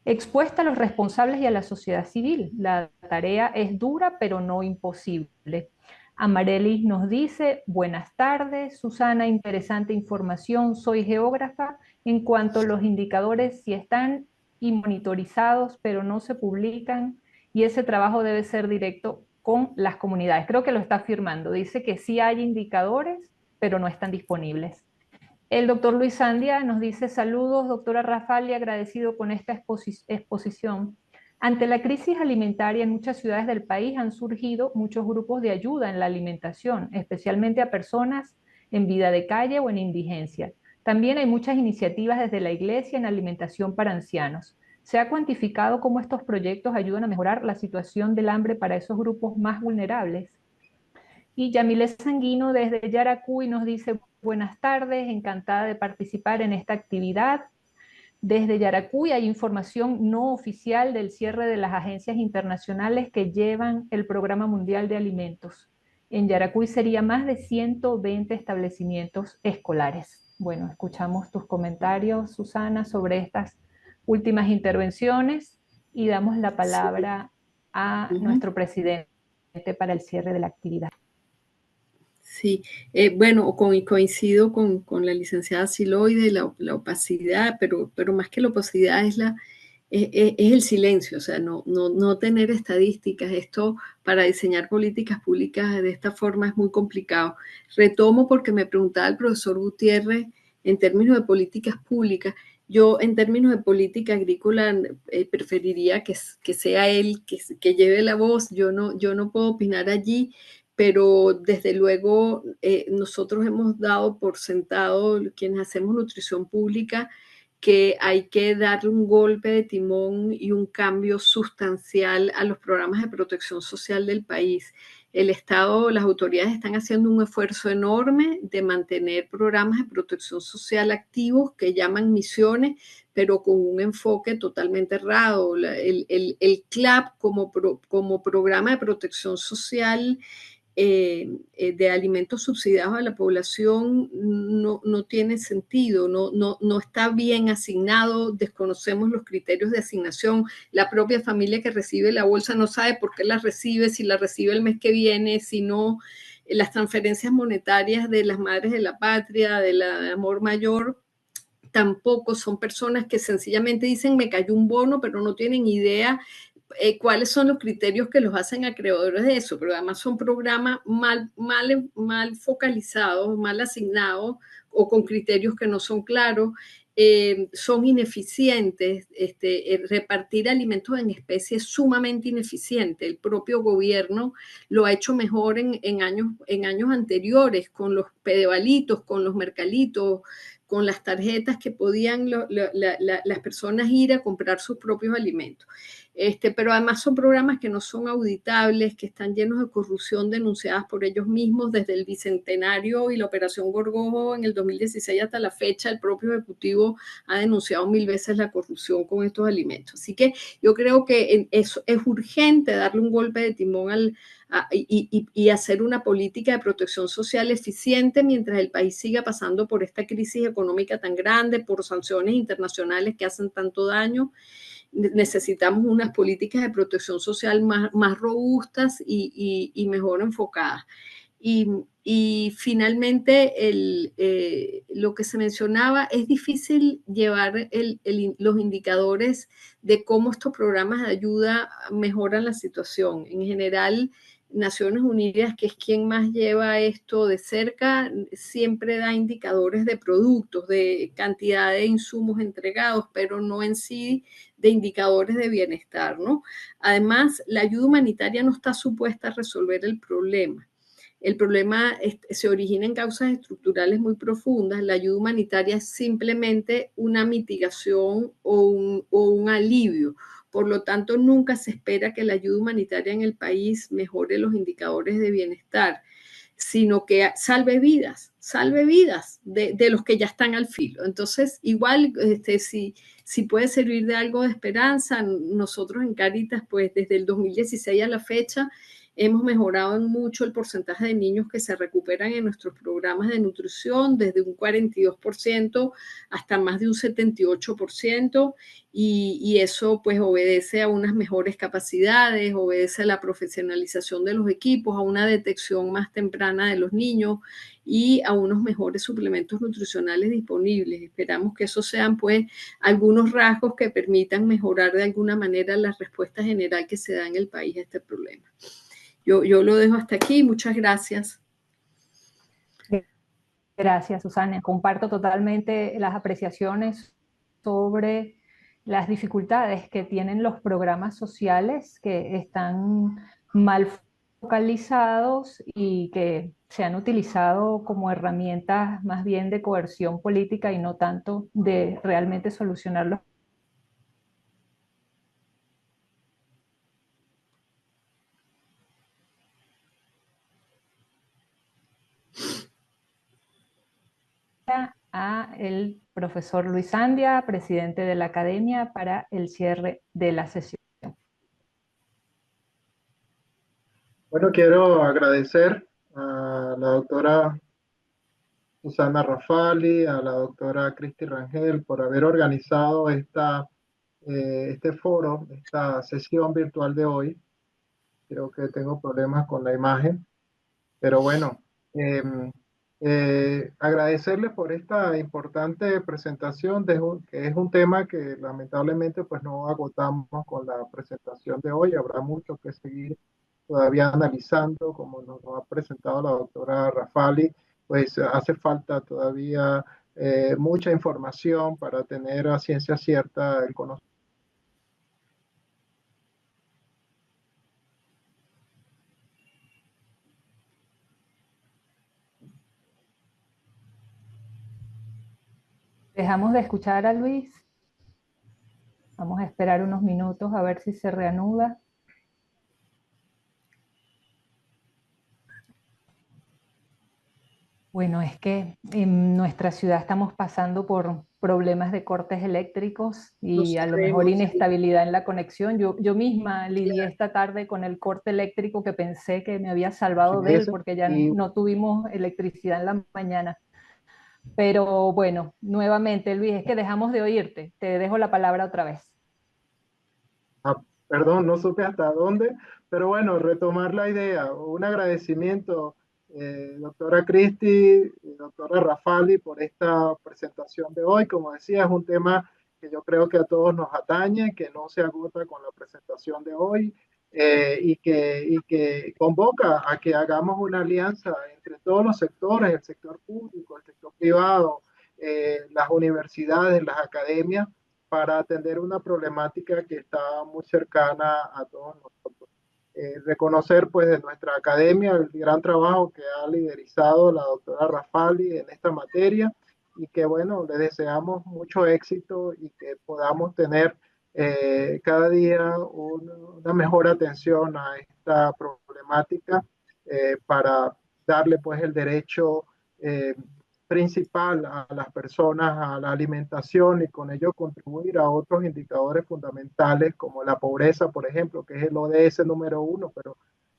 expuesta a los responsables y a la sociedad civil. La tarea es dura, pero no imposible. Amarelis nos dice: buenas tardes, Susana, interesante información. Soy geógrafa. En cuanto a los indicadores, si están y monitorizados, pero no se publican, y ese trabajo debe ser directo con las comunidades. Creo que lo está afirmando. Dice que sí hay indicadores, pero no están disponibles. El doctor Luis Sandia nos dice: saludos, doctora Rafali, agradecido con esta exposición. Ante la crisis alimentaria en muchas ciudades del país han surgido muchos grupos de ayuda en la alimentación, especialmente a personas en vida de calle o en indigencia. También hay muchas iniciativas desde la iglesia en alimentación para ancianos. ¿Se ha cuantificado cómo estos proyectos ayudan a mejorar la situación del hambre para esos grupos más vulnerables? Y Yamile Sanguino desde Yaracuy nos dice: buenas tardes, encantada de participar en esta actividad. Desde Yaracuy hay información no oficial del cierre de las agencias internacionales que llevan el Programa Mundial de Alimentos. En Yaracuy sería más de 120 establecimientos escolares. Bueno, escuchamos tus comentarios, Susana, sobre estas últimas intervenciones, y damos la palabra a nuestro presidente para el cierre de la actividad. Sí, bueno, coincido con la licenciada Siloide, la opacidad, pero más que la opacidad es el silencio, o sea, no tener estadísticas. Esto para diseñar políticas públicas de esta forma es muy complicado. Retomo porque me preguntaba el profesor Gutiérrez en términos de políticas públicas. Yo en términos de política agrícola preferiría que sea él que lleve la voz. Yo no puedo opinar allí, pero desde luego nosotros hemos dado por sentado, quienes hacemos nutrición pública, que hay que darle un golpe de timón y un cambio sustancial a los programas de protección social del país. El Estado, las autoridades están haciendo un esfuerzo enorme de mantener programas de protección social activos que llaman misiones, pero con un enfoque totalmente errado. El CLAP como programa de protección social de alimentos subsidiados a la población no tiene sentido, no está bien asignado, desconocemos los criterios de asignación, la propia familia que recibe la bolsa no sabe por qué la recibe, si la recibe el mes que viene, si no, las transferencias monetarias de las madres de la patria, de la amor mayor, tampoco son personas que sencillamente dicen me cayó un bono, pero no tienen idea cuáles son los criterios que los hacen acreedores de eso, pero además son programas mal focalizados, mal asignados o con criterios que no son claros, son ineficientes, repartir alimentos en especie es sumamente ineficiente. El propio gobierno lo ha hecho mejor en años anteriores, con los pedevalitos, con los mercalitos, con las tarjetas que podían las personas ir a comprar sus propios alimentos. Pero además son programas que no son auditables, que están llenos de corrupción denunciadas por ellos mismos desde el Bicentenario y la Operación Gorgojo en el 2016 hasta la fecha. El propio Ejecutivo ha denunciado 1000 veces la corrupción con estos alimentos. Así que yo creo que es urgente darle un golpe de timón y hacer una política de protección social eficiente mientras el país siga pasando por esta crisis económica tan grande, por sanciones internacionales que hacen tanto daño. Necesitamos unas políticas de protección social más robustas y mejor enfocadas. Y finalmente, lo que se mencionaba, es difícil llevar los indicadores de cómo estos programas de ayuda mejoran la situación. En general, Naciones Unidas, que es quien más lleva esto de cerca, siempre da indicadores de productos, de cantidad de insumos entregados, pero no en sí de indicadores de bienestar, ¿no? Además, la ayuda humanitaria no está supuesta a resolver el problema. El problema se origina en causas estructurales muy profundas. La ayuda humanitaria es simplemente una mitigación o un alivio. Por lo tanto, nunca se espera que la ayuda humanitaria en el país mejore los indicadores de bienestar, sino que salve vidas de los que ya están al filo. Entonces, igual, si puede servir de algo de esperanza, nosotros en Cáritas, pues desde el 2016 a la fecha, hemos mejorado en mucho el porcentaje de niños que se recuperan en nuestros programas de nutrición, desde un 42% hasta más de un 78%, y eso pues obedece a unas mejores capacidades, obedece a la profesionalización de los equipos, a una detección más temprana de los niños y a unos mejores suplementos nutricionales disponibles. Esperamos que esos sean pues algunos rasgos que permitan mejorar de alguna manera la respuesta general que se da en el país a este problema. Yo lo dejo hasta aquí. Muchas gracias. Gracias, Susana. Comparto totalmente las apreciaciones sobre las dificultades que tienen los programas sociales que están mal focalizados y que se han utilizado como herramientas más bien de coerción política y no tanto de realmente solucionar los a el profesor Luis Andia, presidente de la Academia, para el cierre de la sesión. Bueno, quiero agradecer a la doctora Susana Rafali, a la doctora Cristi Rangel por haber organizado este foro, esta sesión virtual de hoy. Creo que tengo problemas con la imagen, pero bueno, agradecerles por esta importante presentación, que es un tema que lamentablemente pues no agotamos con la presentación de hoy. Habrá mucho que seguir todavía analizando, como nos ha presentado la doctora Rafali, pues hace falta todavía mucha información para tener a ciencia cierta el conocimiento. Dejamos de escuchar a Luis. Vamos a esperar unos minutos a ver si se reanuda. Bueno, es que en nuestra ciudad estamos pasando por problemas de cortes eléctricos Lo y a lo mejor sabemos, sí, inestabilidad en la conexión. Yo misma lidié claro. esta tarde con el corte eléctrico que pensé que me había Así salvado de él es. porque ya Y no tuvimos electricidad en la mañana. Pero bueno, nuevamente, Luis, es que dejamos de oírte. Te dejo la palabra otra vez. Ah, perdón, no supe hasta dónde, pero bueno, retomar la idea. Un agradecimiento, doctora Cristi y doctora Rafali, por esta presentación de hoy. Como decía, es un tema que yo creo que a todos nos atañe, que no se agota con la presentación de hoy y que convoca a que hagamos una alianza entre todos los sectores, el sector público, el sector privado, las universidades, las academias para atender una problemática que está muy cercana a todos nosotros. Reconocer pues de nuestra academia el gran trabajo que ha liderizado la doctora Rafali en esta materia y que bueno, le deseamos mucho éxito y que podamos tener cada día una mejor atención a esta problemática para darle pues el derecho principal a las personas a la alimentación y con ello contribuir a otros indicadores fundamentales como la pobreza, por ejemplo, que es el ODS número 1, pero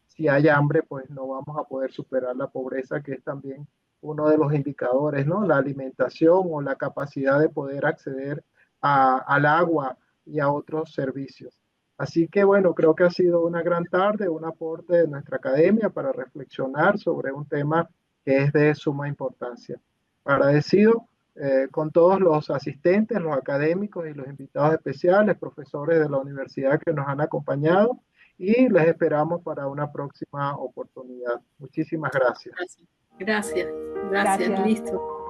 si hay hambre, pues no vamos a poder superar la pobreza, que es también uno de los indicadores, ¿no? La alimentación o la capacidad de poder acceder al agua y a otros servicios. Así que bueno, creo que ha sido una gran tarde, un aporte de nuestra academia para reflexionar sobre un tema que es de suma importancia. Agradecido con todos los asistentes, los académicos y los invitados especiales, profesores de la universidad que nos han acompañado y les esperamos para una próxima oportunidad. Muchísimas gracias. Gracias, gracias, gracias, Gracias. listo.